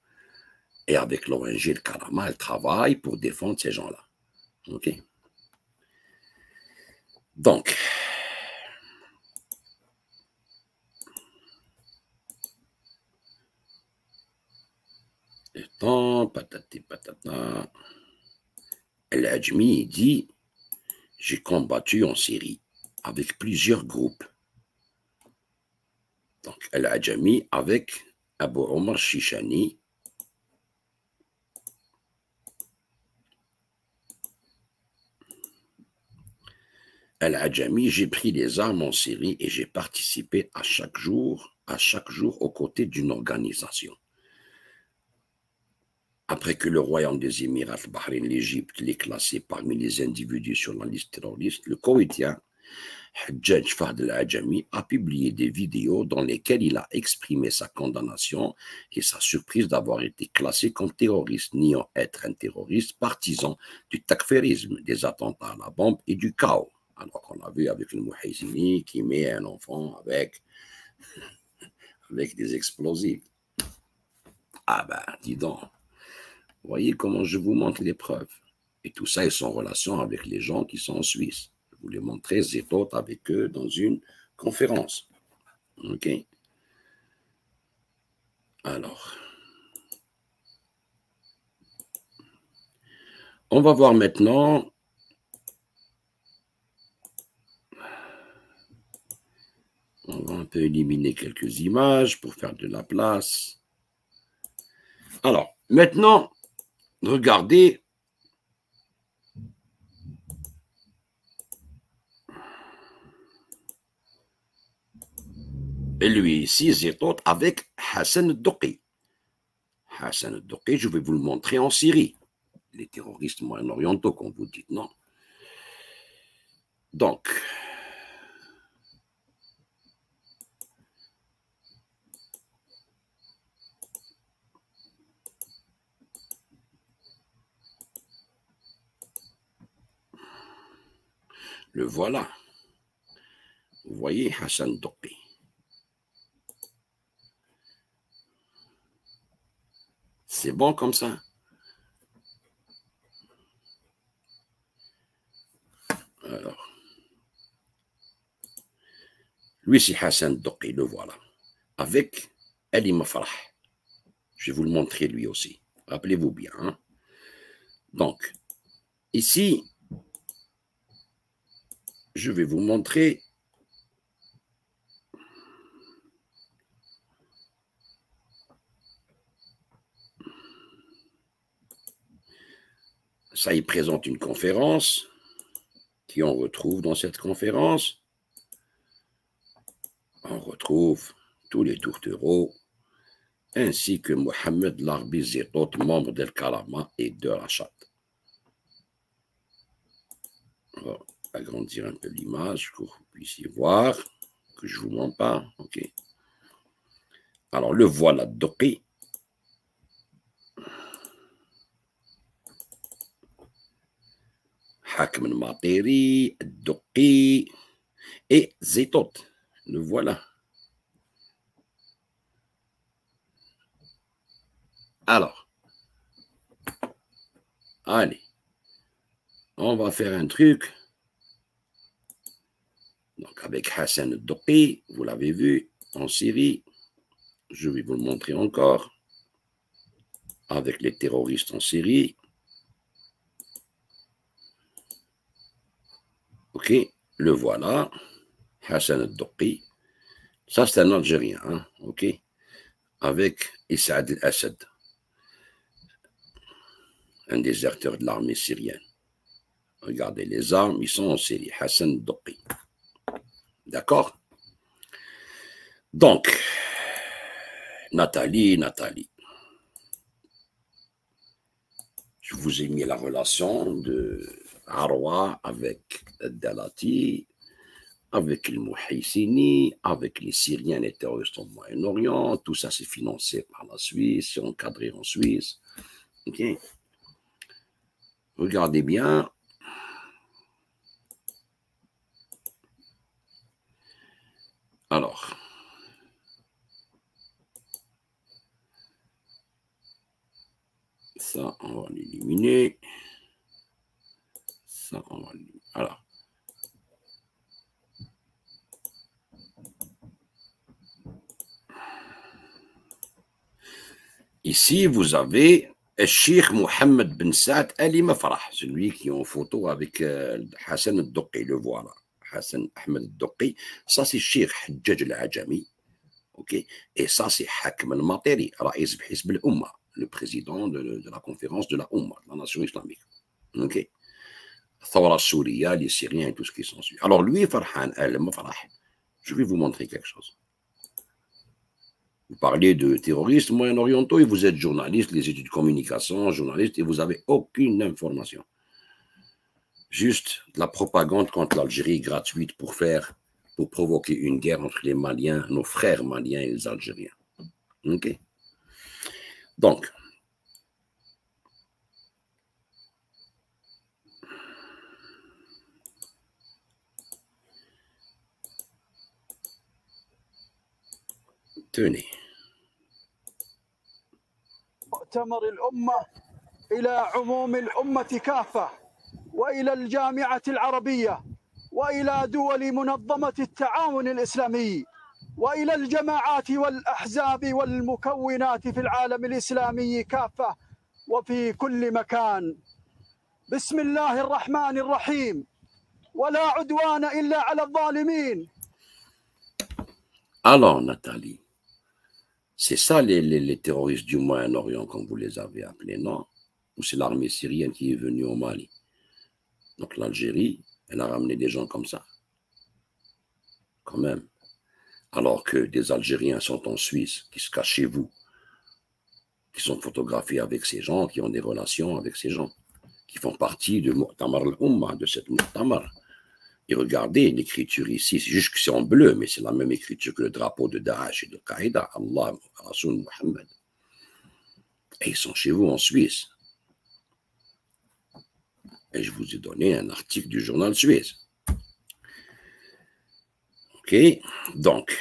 Et avec l'ONG le Karama, elle travaille pour défendre ces gens-là. Ok? Donc, le temps, patati patata. El-Ajmi dit, j'ai combattu en Syrie avec plusieurs groupes. Donc, El-Ajmi avec Abu Omar Shishani. El-Ajami, j'ai pris les armes en Syrie et j'ai participé à chaque jour aux côtés d'une organisation. Après que le royaume des Émirats, le Bahreïn, l'Égypte, l'ait classé parmi les individus sur la liste terroriste, le Koweïtien Hajjaj Fahd al-Ajami a publié des vidéos dans lesquelles il a exprimé sa condamnation et sa surprise d'avoir été classé comme terroriste, niant être un terroriste partisan du takfirisme, des attentats à la bombe et du chaos. Alors qu'on a vu avec le Mouhaïzini qui met un enfant avec des explosifs. Ah ben, dis donc. Vous voyez comment je vous montre les preuves. Et tout ça est en relation avec les gens qui sont en Suisse. Je vous l'ai montré, Zetot avec eux dans une conférence. OK? Alors, on va voir maintenant. On va un peu éliminer quelques images pour faire de la place. Alors, maintenant, regardez. Et lui ici, Zetot avec Hassan al-Douqi. Hassan al-Douqi, je vais vous le montrer en Syrie. Les terroristes moyen-orientaux, qu'on vous dit, non. Donc, le voilà. Vous voyez Hassan Douqi. C'est bon comme ça? Alors, lui, c'est Hassan Douqi, le voilà. Avec Ali Mafrah. Je vais vous le montrer lui aussi. Rappelez-vous bien. Hein? Donc, ici, je vais vous montrer ça, il présente une conférence qui on retrouve dans cette conférence. On retrouve tous les tourtereaux ainsi que Mohamed Larbi Zetot, membre d'El Karama et de Rachad. On va agrandir un peu l'image pour que vous puissiez voir que je ne vous mens pas. OK. Alors, le voilà, Doqi. Hakim al-Matiri, Doqi et Zétot. Le voilà. Alors, allez, on va faire un truc. Donc, avec Hassan al-Doqi, vous l'avez vu, en Syrie. Je vais vous le montrer encore. Avec les terroristes en Syrie. Ok, le voilà. Hassan al-Doqi. Ça, c'est un Algérien, hein, ok, avec Issad al-Assad, un déserteur de l'armée syrienne. Regardez les armes, ils sont en Syrie. Hassan al-Doqi. D'accord? Donc, Nathalie. Je vous ai mis la relation de Arwa avec Dalati, avec le Mouhaissini, avec les Syriens, les terroristes au Moyen-Orient. Tout ça, c'est financé par la Suisse, c'est encadré en Suisse. Ok. Regardez bien. Alors, ça, on va l'éliminer. Ça, on va l'éliminer. Alors, ici, vous avez Cheikh Mohamed Ben Saad Ali Mafrah, celui qui est en photo avec Hassan al-Doqi, le voilà. Hassan Ahmed al-Doqi. Ça, c'est Cheikh Hajjaj al-Ajami. Ok. Et ça, c'est Hakim al-Matiri, Raïs B'Hizb al-Umma, le président de la conférence de la Umma, la nation islamique. Ok. Thawra Souria, les Syriens et tout ce qui s'ensuit. Alors, lui, Farhan al-Mafrah, je vais vous montrer quelque chose. Vous parlez de terroristes moyen-orientaux et vous êtes journaliste, les études de communication, journaliste, et vous n'avez aucune information. Juste de la propagande contre l'Algérie gratuite pour provoquer une guerre entre les Maliens, nos frères maliens et les Algériens. Ok? Donc, tenez. مؤتمر الأمة إلى عموم الأمة كافة وإلى الجامعة العربية وإلى دول منظمة التعاون الإسلامي وإلى الجماعات والأحزاب والمكونات في العالم الإسلامي كافة وفي كل مكان. بسم الله الرحمن الرحيم ولا عدوان إلا على الظالمين. Alors, Nathalie, c'est ça les terroristes du Moyen-Orient, comme vous les avez appelés, non? Ou c'est l'armée syrienne qui est venue au Mali? Donc l'Algérie, elle a ramené des gens comme ça, quand même. Alors que des Algériens sont en Suisse, qui se cachent chez vous, qui sont photographiés avec ces gens, qui ont des relations avec ces gens, qui font partie de Mu'tamar al-Umma, de cette Mu'tamar. Et regardez l'écriture ici, c'est juste que c'est en bleu, mais c'est la même écriture que le drapeau de Daesh et de Qaïda, Allah, Rasoul Muhammad. Et ils sont chez vous en Suisse. Et je vous ai donné un article du journal suisse. Ok, donc,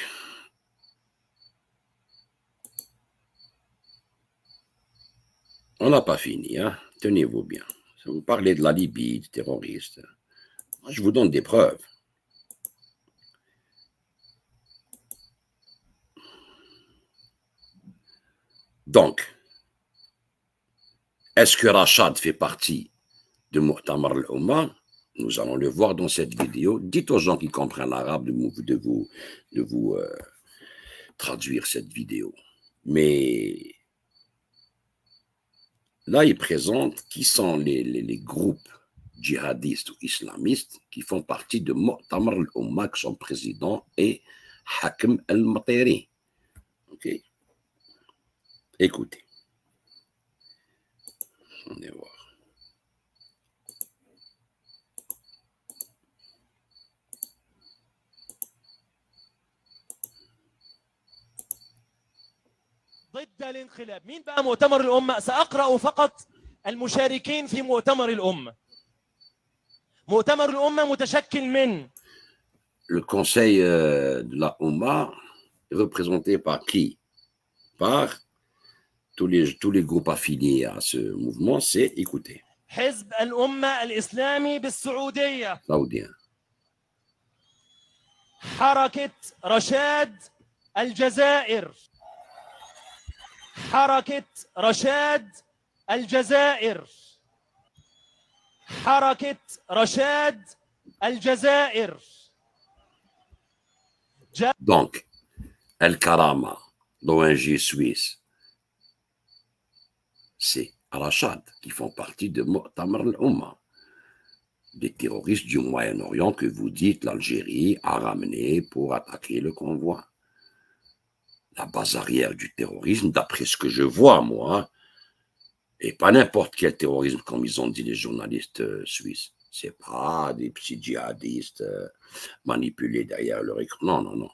on n'a pas fini, hein? Tenez-vous bien. Vous parlez de la Libye, des terroristes. Moi, je vous donne des preuves. Donc, est-ce que Rachad fait partie de Mu'tamar al-Umma? Nous allons le voir dans cette vidéo. Dites aux gens qui comprennent l'arabe de vous traduire cette vidéo. Mais là, il présente qui sont les groupes djihadistes ou islamistes qui font partie de Mu'tamar al-Umma, que son président est Hakim al-Matiri. Ok? Écoutez. On va voir. حتى الانقلاب. مين بقى مؤتمر الأمة؟ سأقرأ فقط المشاركين في مؤتمر الأمة. مؤتمر الأمة متشكل من le Conseil de la Oumma est représenté par qui? Par tous les groupes affiliés à ce mouvement, c'est, écoutez, حزب الأمة الإسلامي بالسعودية، saoudien, حركة رشاد الجزائر، حركة رشاد الجزائر، حركة رشاد الجزائر. donc El Karama, l'ONG suisse, c'est Al-Rachad qui font partie de Mu'tamar al-Umma, des terroristes du Moyen-Orient que vous dites l'Algérie a ramené pour attaquer le convoi. La base arrière du terrorisme, d'après ce que je vois, moi, et pas n'importe quel terrorisme, comme ils ont dit les journalistes suisses. C'est pas des petits djihadistes manipulés derrière leur écran. Non, non, non.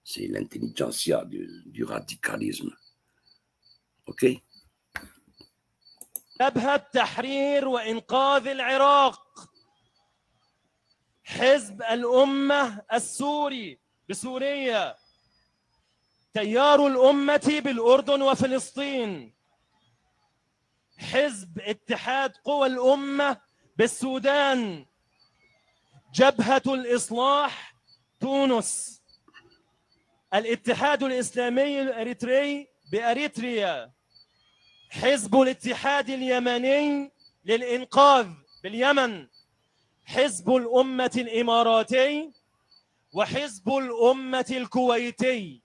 C'est l'intelligentsia du radicalisme. OK? جبهة تحرير وإنقاذ العراق، حزب الأمة السوري بسوريا، تيار الأمة بالأردن وفلسطين، حزب اتحاد قوى الأمة بالسودان، جبهة الإصلاح تونس، الاتحاد الإسلامي الإريتري بأريتريا، حزب الاتحاد اليمني للإنقاذ باليمن، حزب الأمة الإماراتي، وحزب الأمة الكويتي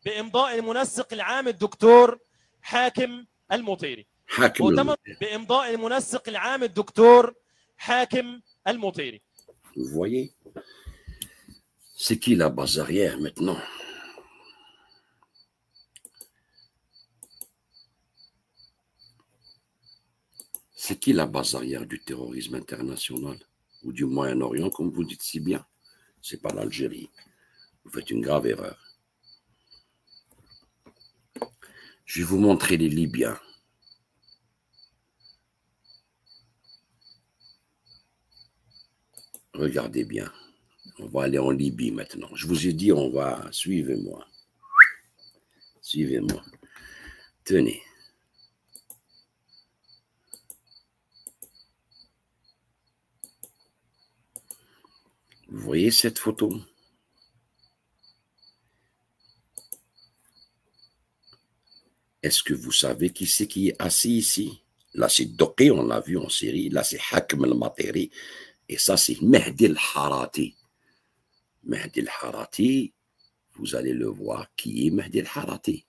بإمضاء المنسق العام الدكتور حاكم المطيري. بإمضاء المنسق العام الدكتور حاكم المطيري. Vous voyez, c'est qui la base arrière maintenant? C'est qui la base arrière du terrorisme international ou du Moyen-Orient, comme vous dites si bien? C'est pas l'Algérie. Vous faites une grave erreur. Je vais vous montrer les Libyens. Regardez bien. On va aller en Libye maintenant. Je vous ai dit, on va... Suivez-moi. Suivez-moi. Tenez. Vous voyez cette photo? Est-ce que vous savez qui c'est qui est assis ici? Là, c'est Doké, on l'a vu en série. Là, c'est Hakim al-Materi. Et ça, c'est Mehdi al-Harati. Mehdi al-Harati, vous allez le voir. Qui est Mehdi al-Harati?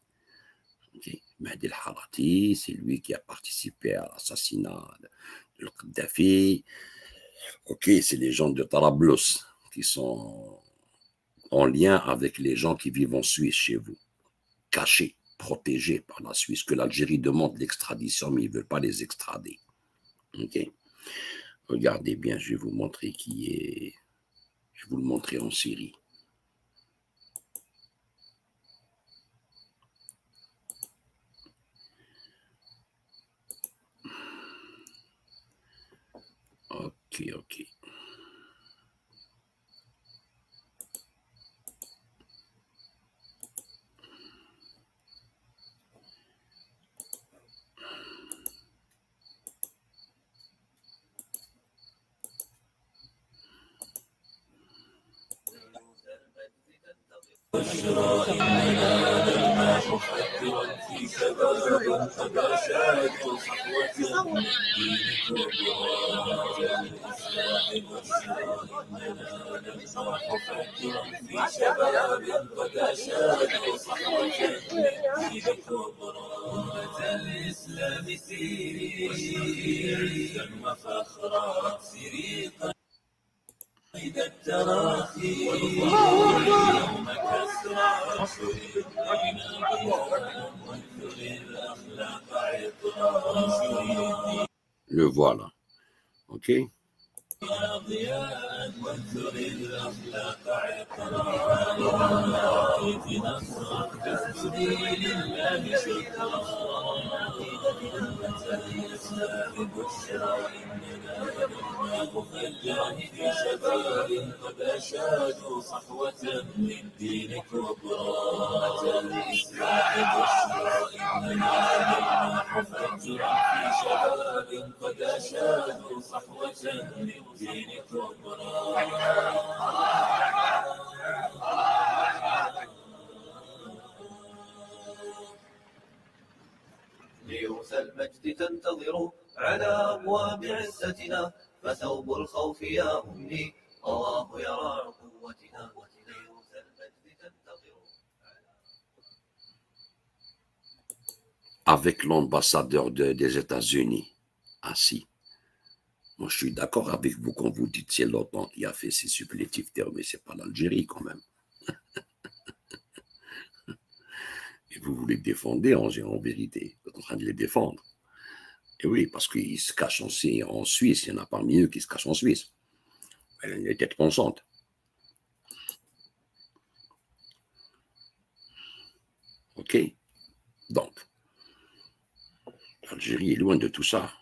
Okay. Mehdi al-Harati, c'est lui qui a participé à l'assassinat de Kadhafi. Ok, c'est les gens de Tarablus qui sont en lien avec les gens qui vivent en Suisse chez vous, cachés, protégés par la Suisse, que l'Algérie demande l'extradition, mais ils ne veulent pas les extrader. Ok. Regardez bien, je vais vous montrer qui est. Je vais vous le montrer en Syrie. Ok, ok. بشرى إننا نلمح فجرا في شباب قد أشادوا صحوة للدين كبرى الإسلام بشرى إننا نلمح فجرا في شباب قد أشادوا صحوة للدين كبرى أمة الإسلام سيري عزا وفخرا سيري قيد التراخي اليوم كسرى انشر الدين وانشر الاخلاق عطرا انشر الدين. Le voilà. Ok. ضياء وانثر الأخلاق عطرا رأيت نصرا فاسجدي لله شكرا أمة الإسلام بشرى إننا نبناه فالله في شباب قد أشادوا صحوة للدين كبرى أمة الإسلام بشرى إننا نبناه فالله في شباب قد أشادوا صحوة للدين كبرى ليوث المجد تنتظر على أبواب عزتنا فثوب الخوف يا أمي الله يرى قوتنا ليوث المجد تنتظر Avec l'ambassadeur des États-Unis assis. Moi, je suis d'accord avec vous quand vous dites c'est l'OTAN qui a fait ces supplétifs terres, mais c'est pas l'Algérie quand même. Et vous les défendez en vérité. Vous êtes en train de les défendre. Et oui, parce qu'ils se cachent aussi en Suisse. Il y en a parmi eux qui se cachent en Suisse. Elle a les têtes pensantes. OK. Donc, l'Algérie est loin de tout ça.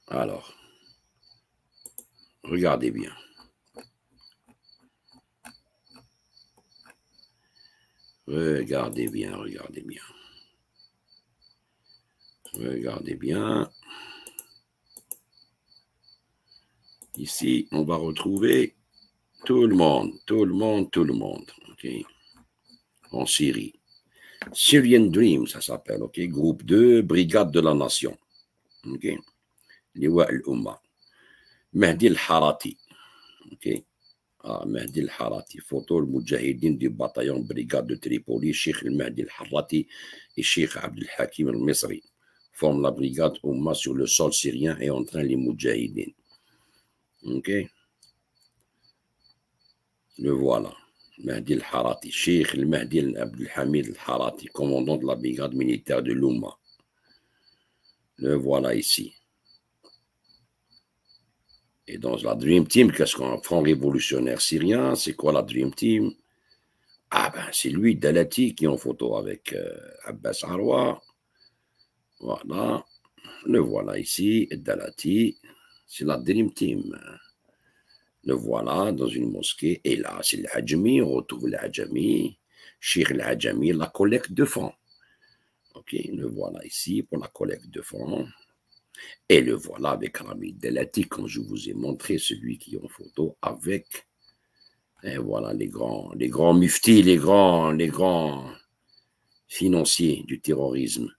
Alors, regardez bien. Regardez bien, regardez bien. Regardez bien. Ici, on va retrouver tout le monde, tout le monde, tout le monde. OK. En Syrie. Syrian Dream, ça s'appelle. OK. Groupe 2, Brigade de la Nation. OK. Liwa al-Umma. Mahdi al-Harati. OK. Ah, Mahdi al-Harati. Photo al-Mujahidin du bataillon Brigade de Tripoli, Sheikh al-Mahdi al-Harati et Sheikh Abdel Hakim al-Misri forment la Brigade Umma sur le sol syrien et entraînent les Mujahidin. OK. Le voilà. Mahdi al-Harati. Sheikh al-Mahdi Abdel Hamid al-Harati, commandant de la Brigade militaire de l'Umma. Le voilà ici. Et dans la Dream Team, qu'est-ce qu'on Front révolutionnaire syrien? C'est quoi la Dream Team? Ah ben, c'est lui, Dalati, qui est en photo avec Abbas Arwa. Voilà. Le voilà ici, Dalati. C'est la Dream Team. Le voilà dans une mosquée. Et là, c'est l'Ajami. On retrouve l'Ajami. Cheikh l'Ajami, la collecte de fonds. OK, le voilà ici pour la collecte de fonds. Et le voilà avec Rami Delati, comme je vous ai montré, celui qui est en photo avec, et voilà les grands muftis, les grands financiers du terrorisme,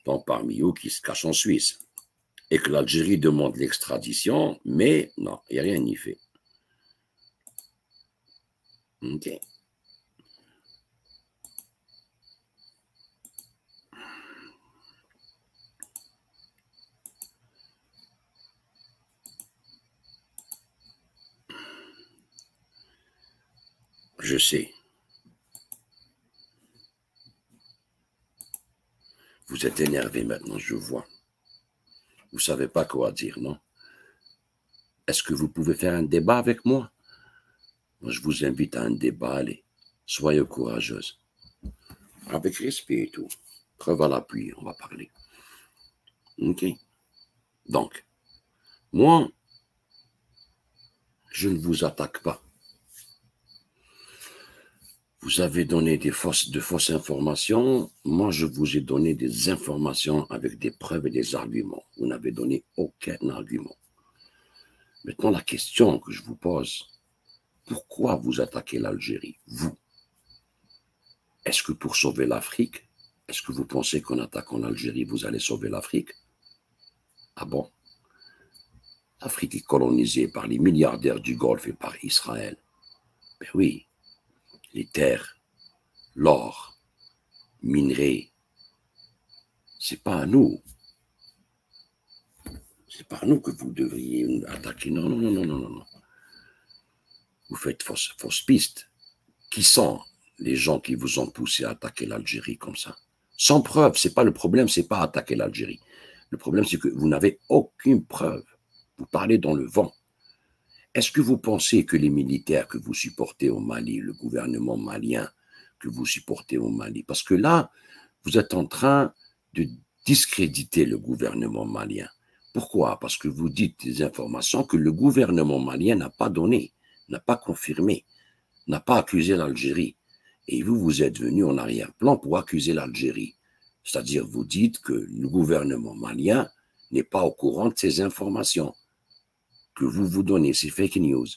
donc parmi eux qui se cachent en Suisse. Et que l'Algérie demande l'extradition, mais non, il n'y a rien n'y fait. OK. Je sais. Vous êtes énervé maintenant, je vois. Vous ne savez pas quoi dire, non? Est-ce que vous pouvez faire un débat avec moi? Moi, je vous invite à un débat, allez. Soyez courageuse. Avec respect et tout. Preuve à l'appui, on va parler. OK? Donc, moi, je ne vous attaque pas. Vous avez donné de fausses informations. Moi, je vous ai donné des informations avec des preuves et des arguments. Vous n'avez donné aucun argument. Maintenant, la question que je vous pose, pourquoi vous attaquez l'Algérie, vous? Est-ce que pour sauver l'Afrique? Est-ce que vous pensez qu'en attaquant l'Algérie, vous allez sauver l'Afrique? Ah bon? L'Afrique est colonisée par les milliardaires du Golfe et par Israël. Ben oui. Les terres, l'or, minerais, c'est pas à nous. C'est pas à nous que vous devriez attaquer. Non, non, non, non, non, non. Vous faites fausse piste. Qui sont les gens qui vous ont poussé à attaquer l'Algérie comme ça. Sans preuve, c'est pas le problème, c'est pas attaquer l'Algérie. Le problème, c'est que vous n'avez aucune preuve. Vous parlez dans le vent. Est-ce que vous pensez que les militaires que vous supportez au Mali, le gouvernement malien que vous supportez au Mali, parce que là, vous êtes en train de discréditer le gouvernement malien. Pourquoi? Parce que vous dites des informations que le gouvernement malien n'a pas données, n'a pas confirmées, n'a pas accusé l'Algérie. Et vous, vous êtes venu en arrière-plan pour accuser l'Algérie. C'est-à-dire, vous dites que le gouvernement malien n'est pas au courant de ces informations que vous donnez, ces fake news.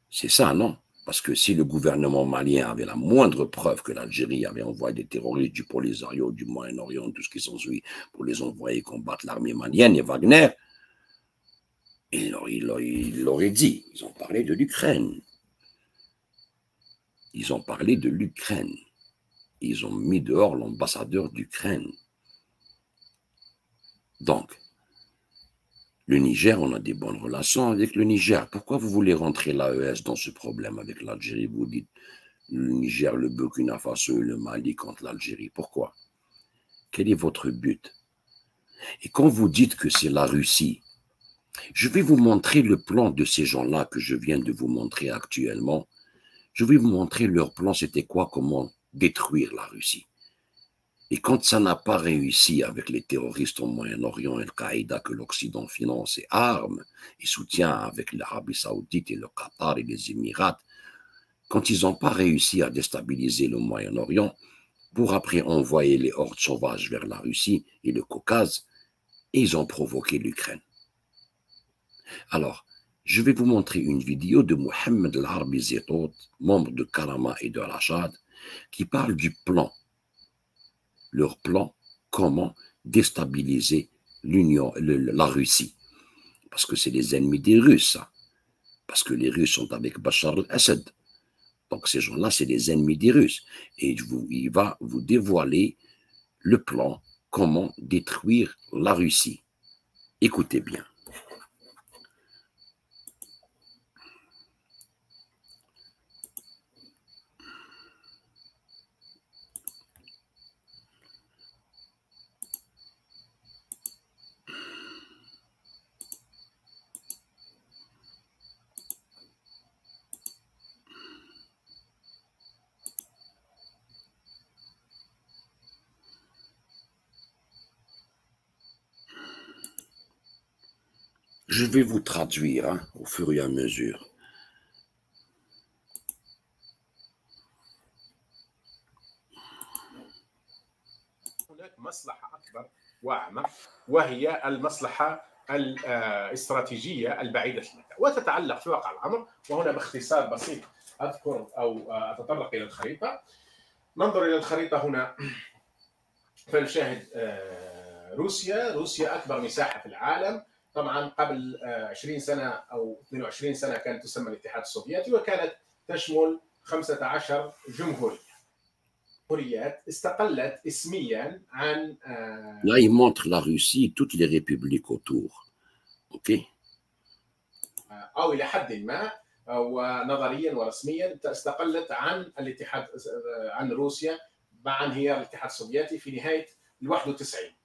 C'est ça, non? Parce que si le gouvernement malien avait la moindre preuve que l'Algérie avait envoyé des terroristes du Polisario, du Moyen-Orient, tout ce qui s'ensuit, pour les envoyer combattre l'armée malienne et Wagner, il l'aurait dit. Ils ont parlé de l'Ukraine. Ils ont parlé de l'Ukraine. Ils ont mis dehors l'ambassadeur d'Ukraine. Donc, le Niger, on a des bonnes relations avec le Niger. Pourquoi vous voulez rentrer l'AES dans ce problème avec l'Algérie? Vous dites le Niger, le Burkina Faso et le Mali contre l'Algérie. Pourquoi? Quel est votre but? Et quand vous dites que c'est la Russie, je vais vous montrer le plan de ces gens-là que je viens de vous montrer actuellement. Je vais vous montrer leur plan, c'était quoi, comment détruire la Russie. Et quand ça n'a pas réussi avec les terroristes au Moyen-Orient et Al-Qaïda que l'Occident finance et arme et soutient avec l'Arabie Saoudite et le Qatar et les Émirats, quand ils n'ont pas réussi à déstabiliser le Moyen-Orient, pour après envoyer les hordes sauvages vers la Russie et le Caucase, et ils ont provoqué l'Ukraine. Alors, je vais vous montrer une vidéo de Mohamed El-Arbi Zetot, membre de Karama et de Rachad, qui parle du plan. Leur plan, comment déstabiliser la Russie. Parce que c'est les ennemis des Russes, ça. Parce que les Russes sont avec Bachar el-Assad. Donc ces gens-là, c'est les ennemis des Russes. Et il va vous dévoiler le plan, comment détruire la Russie. Écoutez bien. Je vais vous traduire au fur et à mesure. هناك مصلحة أكبر وأعمق وهي المصلحة الاستراتيجية البعيدة المدى وتتعلق في واقع الأمر. وهنا باختصار بسيط أذكر أو أتطرق إلى الخريطة. ننظر إلى الخريطة هنا فنشاهد روسيا أكبر مساحة في العالم. طبعا قبل 20 سنة أو 22 سنة كانت تسمى الاتحاد السوفيتي وكانت تشمل 15 جمهورية. جمهوريات استقلت اسميا عن Là, il montre la Russie, toutes les républiques autour. OK? أو إلى حد ما ونظريا ورسميا استقلت عن الاتحاد عن روسيا مع انهيار الاتحاد السوفيتي في نهاية ال 91.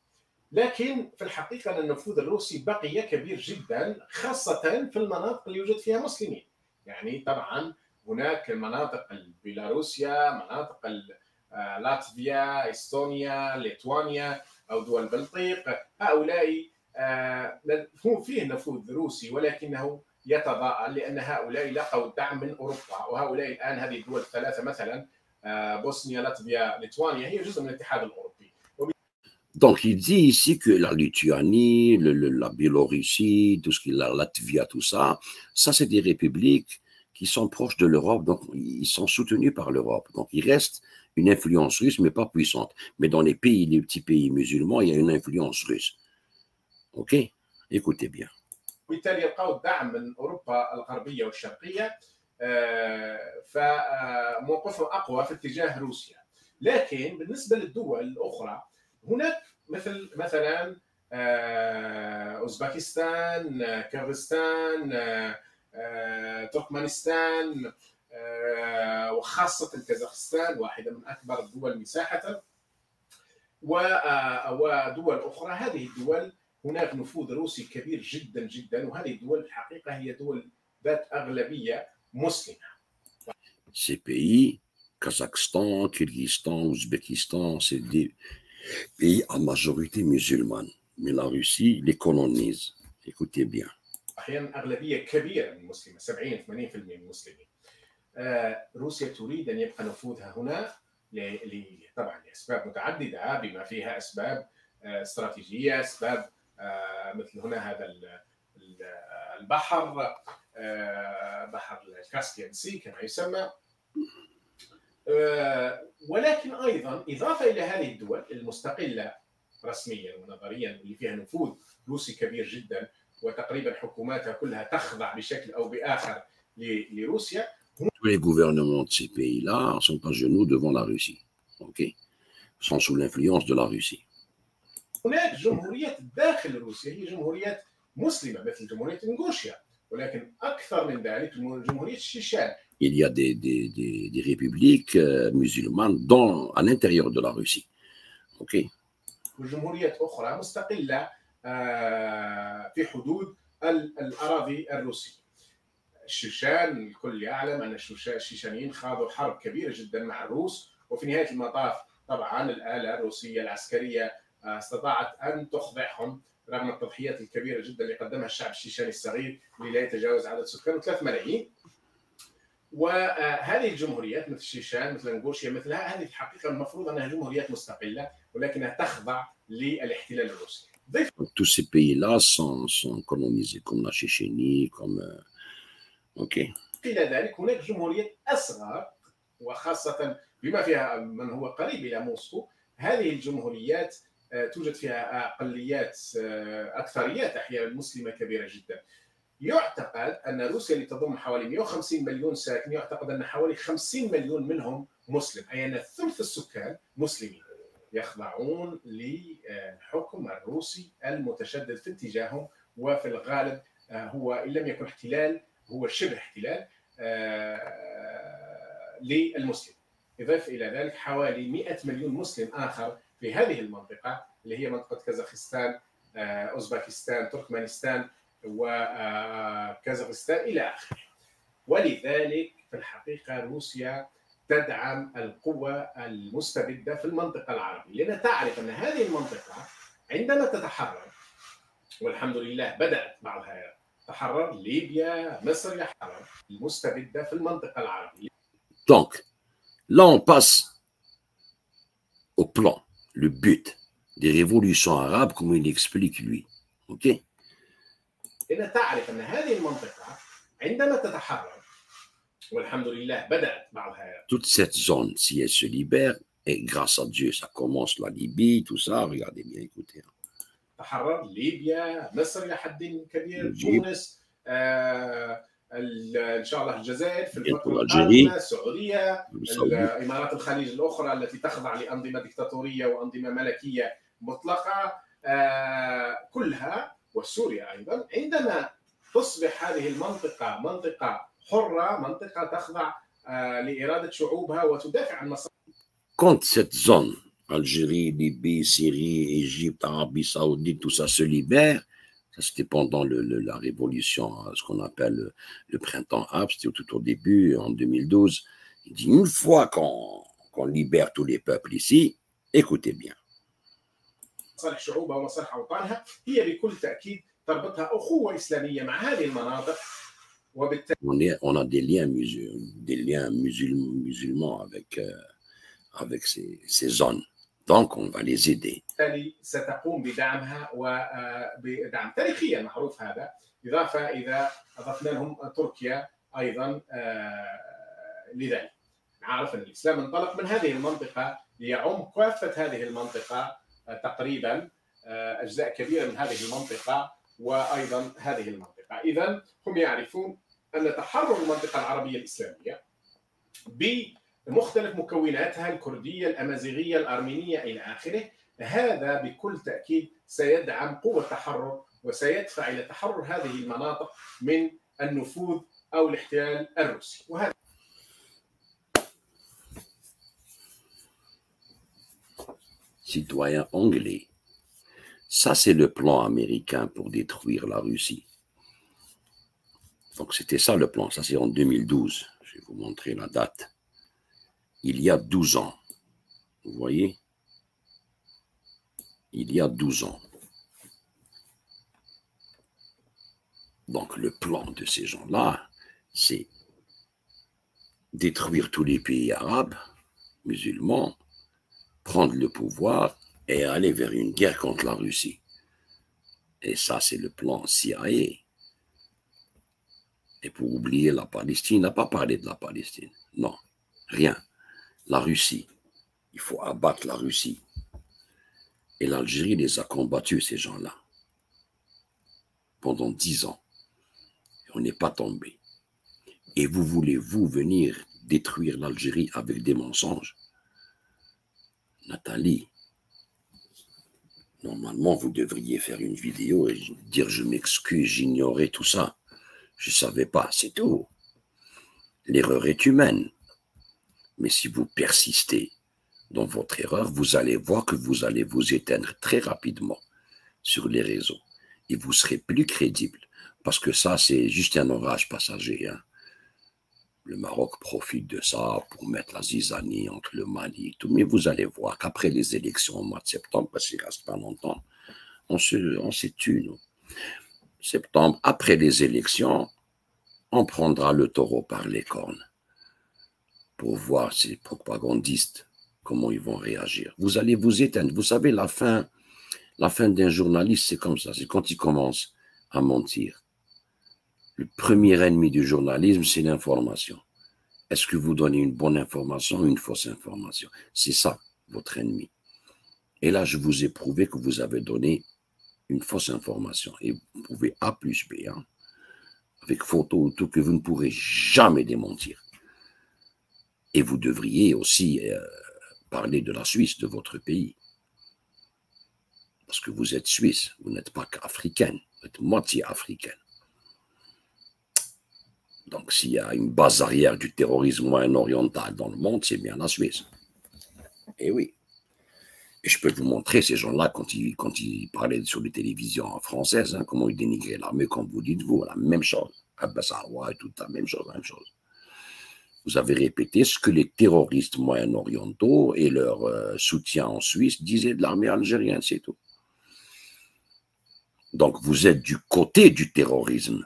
لكن في الحقيقة أن النفوذ الروسي بقي كبير جدا خاصة في المناطق اللي يوجد فيها مسلمين. يعني طبعا هناك مناطق بيلاروسيا، مناطق لاتفيا، استونيا، ليتوانيا أو دول البلطيق، هؤلاء فيه نفوذ روسي ولكنه يتضاءل لأن هؤلاء لقوا الدعم من أوروبا. وهؤلاء الآن هذه الدول الثلاثة مثلا بوسنيا، لاتفيا، ليتوانيا هي جزء من الاتحاد الأوروبي. Donc, il dit ici que la Lituanie, la Biélorussie, tout ce qui est la Latvia, tout ça, ça c'est des républiques qui sont proches de l'Europe, donc ils sont soutenus par l'Europe. Donc, il reste une influence russe, mais pas puissante. Mais dans les pays, les petits pays musulmans, il y a une influence russe. OK? Écoutez bien. وبالتالي يلقوا الدعم من أوروبا الغربية والشرقية فموقفهم أقوى في اتجاه روسيا. لكن بالنسبة للدول الأخرى هناك مثلا أوزبكستان، كيرغستان، تركمانستان، وخاصة كازاخستان واحدة من أكبر الدول مساحة، ودول أخرى. هذه الدول هناك نفوذ روسي كبير جدا جدا، وهذه الدول في الحقيقة هي دول ذات أغلبية مسلمة. Ces pays, Kazakhstan, Kyrgyzstan, Ouzbékistan, c'est des pays à majorité musulmane. Mais la Russie les colonise. Écoutez bien. أحيانا أغلبية كبيرة من المسلمة، 70-80% من المسلمين. روسيا تريد أن يبقى نفوذها هنا طبعا لأسباب متعددة، بما فيها أسباب استراتيجية، أسباب مثل هنا هذا البحر، بحر الكاسبيان سي كما يسمى. ولكن أيضا إضافة إلى هذه الدول المستقلة رسميا ونظريا واللي فيها نفوذ روسي كبير جدا، وتقريبا حكوماتها كلها تخضع بشكل أو بآخر لروسيا. Tous les gouvernements de ces pays-là sont à genoux devant la Russie. Ok, sont sous l'influence de la Russie. هناك جمهوريات داخل روسيا هي جمهوريات مسلمة مثل جمهورية إنغوشيا، ولكن أكثر من ذلك جمهورية الشيشان. Il y a des républiques musulmanes à l'intérieur de la Russie. Ok. وجمهوريات أخرى مستقلة في حدود الأراضي الروسية. الشيشان الكل يعلم أن الشيشانيين خاضوا حرب كبيرة جدا مع الروس، وفي نهاية المطاف طبعا الآلة الروسية العسكرية استطاعت أن تخضعهم رغم التضحيات الكبيرة جدا اللي قدمها الشعب الشيشاني الصغير اللي لا يتجاوز عدد سكانه 3 ملايين. وهذه الجمهوريات مثل الشيشان مثل انغوشيا مثلها، هذه في الحقيقة المفروض أنها جمهوريات مستقلة ولكنها تخضع للاحتلال الروسي. Tous ces pays-là sont colonisés comme la Chéchénie, comme OK. إلى ذلك هناك جمهوريات أصغر، وخاصة بما فيها من هو قريب إلى موسكو. هذه الجمهوريات توجد فيها أقليات أكثريات أحيانا مسلمة كبيرة جدا. يعتقد أن روسيا اللي تضم حوالي 150 مليون ساكن، يعتقد أن حوالي 50 مليون منهم مسلم، أي أن ثلث السكان مسلمين يخضعون للحكم الروسي المتشدد في اتجاههم، وفي الغالب هو إن لم يكن احتلال هو شبه احتلال للمسلم. إضافة إلى ذلك حوالي 100 مليون مسلم آخر في هذه المنطقة اللي هي منطقة كازاخستان، أوزبكستان، تركمانستان وكازاخستان إلى آخره. ولذلك في الحقيقة روسيا تدعم القوة المستبدة في المنطقة العربية، لأنها تعرف أن هذه المنطقة عندما تتحرر، والحمد لله بدأت بعضها تحرر، ليبيا، مصر يحرر، المستبدة في المنطقة العربية. Donc, là on passe au plan, le but des révolutions arabes comme il explique lui. OK. لأنها تعرف أن هذه المنطقة عندما تتحرر، والحمد لله بدأت بعضها. Toute cette zone, si elle se libère, et grâce à Dieu, ça commence la Libye, tout ça, regardez bien, écoutez. تحرر ليبيا، مصر إلى حد كبير، تونس، إن شاء الله الجزائر في الفترة القادمة، السعودية، إمارات الخليج الأخرى التي تخضع لأنظمة ديكتاتورية وأنظمة ملكية مطلقة كلها، وسوريا أيضا. عندما تصبح هذه المنطقة منطقة حرة، منطقة تخضع لإرادة شعوبها وتدافع عن مصالحها. Quand cette zone, Algérie, Libye, Syrie, Égypte, Arabie Saoudite, tout ça se libère, ça c'était pendant la révolution, ce qu'on appelle le printemps arabe, c'était tout au début, en 2012. Il dit, une fois qu'on libère tous les peuples ici, écoutez bien. مصالح شعوبها ومصالح أوطانها هي بكل تأكيد تربطها أخوة إسلامية مع هذه المناطق، وبالتالي on a des liens musulmans avec ces zones. Donc, on va les aider. ستقوم بدعمها وبدعم تاريخيا معروف هذا، إضافة إذا أضفنا لهم تركيا أيضا. لذلك نعرف أن الإسلام انطلق من هذه المنطقة ليعم كافة هذه المنطقة، تقريبا أجزاء كبيرة من هذه المنطقة وأيضا هذه المنطقة. إذن هم يعرفون أن تحرر المنطقة العربية الإسلامية بمختلف مكوناتها الكردية، الأمازيغية، الأرمينية إلى آخره، هذا بكل تأكيد سيدعم قوة التحرر وسيدفع إلى تحرر هذه المناطق من النفوذ أو الاحتلال الروسي. وهذا citoyens anglais. Ça, c'est le plan américain pour détruire la Russie. Donc, c'était ça le plan. Ça, c'est en 2012. Je vais vous montrer la date. Il y a 12 ans. Vous voyez? Il y a 12 ans. Donc, le plan de ces gens-là, c'est détruire tous les pays arabes, musulmans, prendre le pouvoir et aller vers une guerre contre la Russie. Et ça, c'est le plan CIA. Et pour oublier la Palestine, il n'a pas parlé de la Palestine. Non, rien. La Russie. Il faut abattre la Russie. Et l'Algérie les a combattus, ces gens-là, pendant 10 ans. Et on n'est pas tombé. Et vous voulez, vous, venir détruire l'Algérie avec des mensonges? Nathalie, normalement, vous devriez faire une vidéo et dire je m'excuse, j'ignorais tout ça. Je ne savais pas, c'est tout. L'erreur est humaine. Mais si vous persistez dans votre erreur, vous allez voir que vous allez vous éteindre très rapidement sur les réseaux. Et vous serez plus crédible. Parce que ça, c'est juste un orage passager. Hein. Le Maroc profite de ça pour mettre la zizanie entre le Mali et tout. Mais vous allez voir qu'après les élections au mois de septembre, parce qu'il ne reste pas longtemps, on s'est tué, nous. Septembre, après les élections, on prendra le taureau par les cornes pour voir ces propagandistes, comment ils vont réagir. Vous allez vous éteindre. Vous savez, la fin d'un journaliste, c'est comme ça. C'est quand il commence à mentir. Le premier ennemi du journalisme, c'est l'information. Est-ce que vous donnez une bonne information ou une fausse information? C'est ça, votre ennemi. Et là, je vous ai prouvé que vous avez donné une fausse information. Et vous pouvez A plus B, hein, avec photo ou tout, que vous ne pourrez jamais démentir. Et vous devriez aussi parler de la Suisse, de votre pays. Parce que vous êtes suisse, vous n'êtes pas qu'africaine, vous êtes moitié africaine. Donc, s'il y a une base arrière du terrorisme moyen-oriental dans le monde, c'est bien la Suisse. Et oui. Et je peux vous montrer ces gens-là, quand ils parlaient sur les télévisions françaises, hein, comment ils dénigraient l'armée, comme vous dites, vous, la même chose. Abbas Aroua et tout, la même chose, la même chose. Vous avez répété ce que les terroristes moyen-orientaux et leur soutien en Suisse disaient de l'armée algérienne, c'est tout. Donc, vous êtes du côté du terrorisme.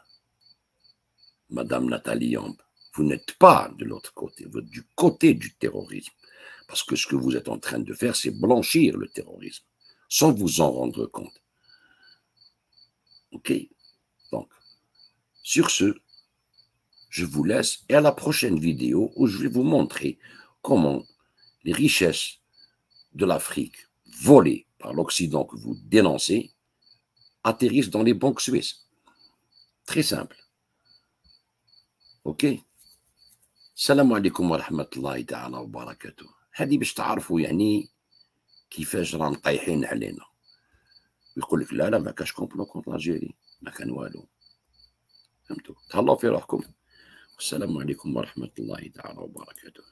Madame Nathalie Yamb, vous n'êtes pas de l'autre côté, vous êtes du côté du terrorisme. Parce que ce que vous êtes en train de faire, c'est blanchir le terrorisme, sans vous en rendre compte. Ok? Donc, sur ce, je vous laisse et à la prochaine vidéo où je vais vous montrer comment les richesses de l'Afrique volées par l'Occident que vous dénoncez atterrissent dans les banques suisses. Très simple. اوكي السلام عليكم ورحمه الله تعالى وبركاته. هذه باش تعرفوا يعني كيفاش راهم طايحين علينا. يقول لك لا ما كاش كومبلو كونت الجيري، ما كان والو. فهمتوا؟ تهلاو في روحكم. والسلام عليكم ورحمه الله تعالى وبركاته.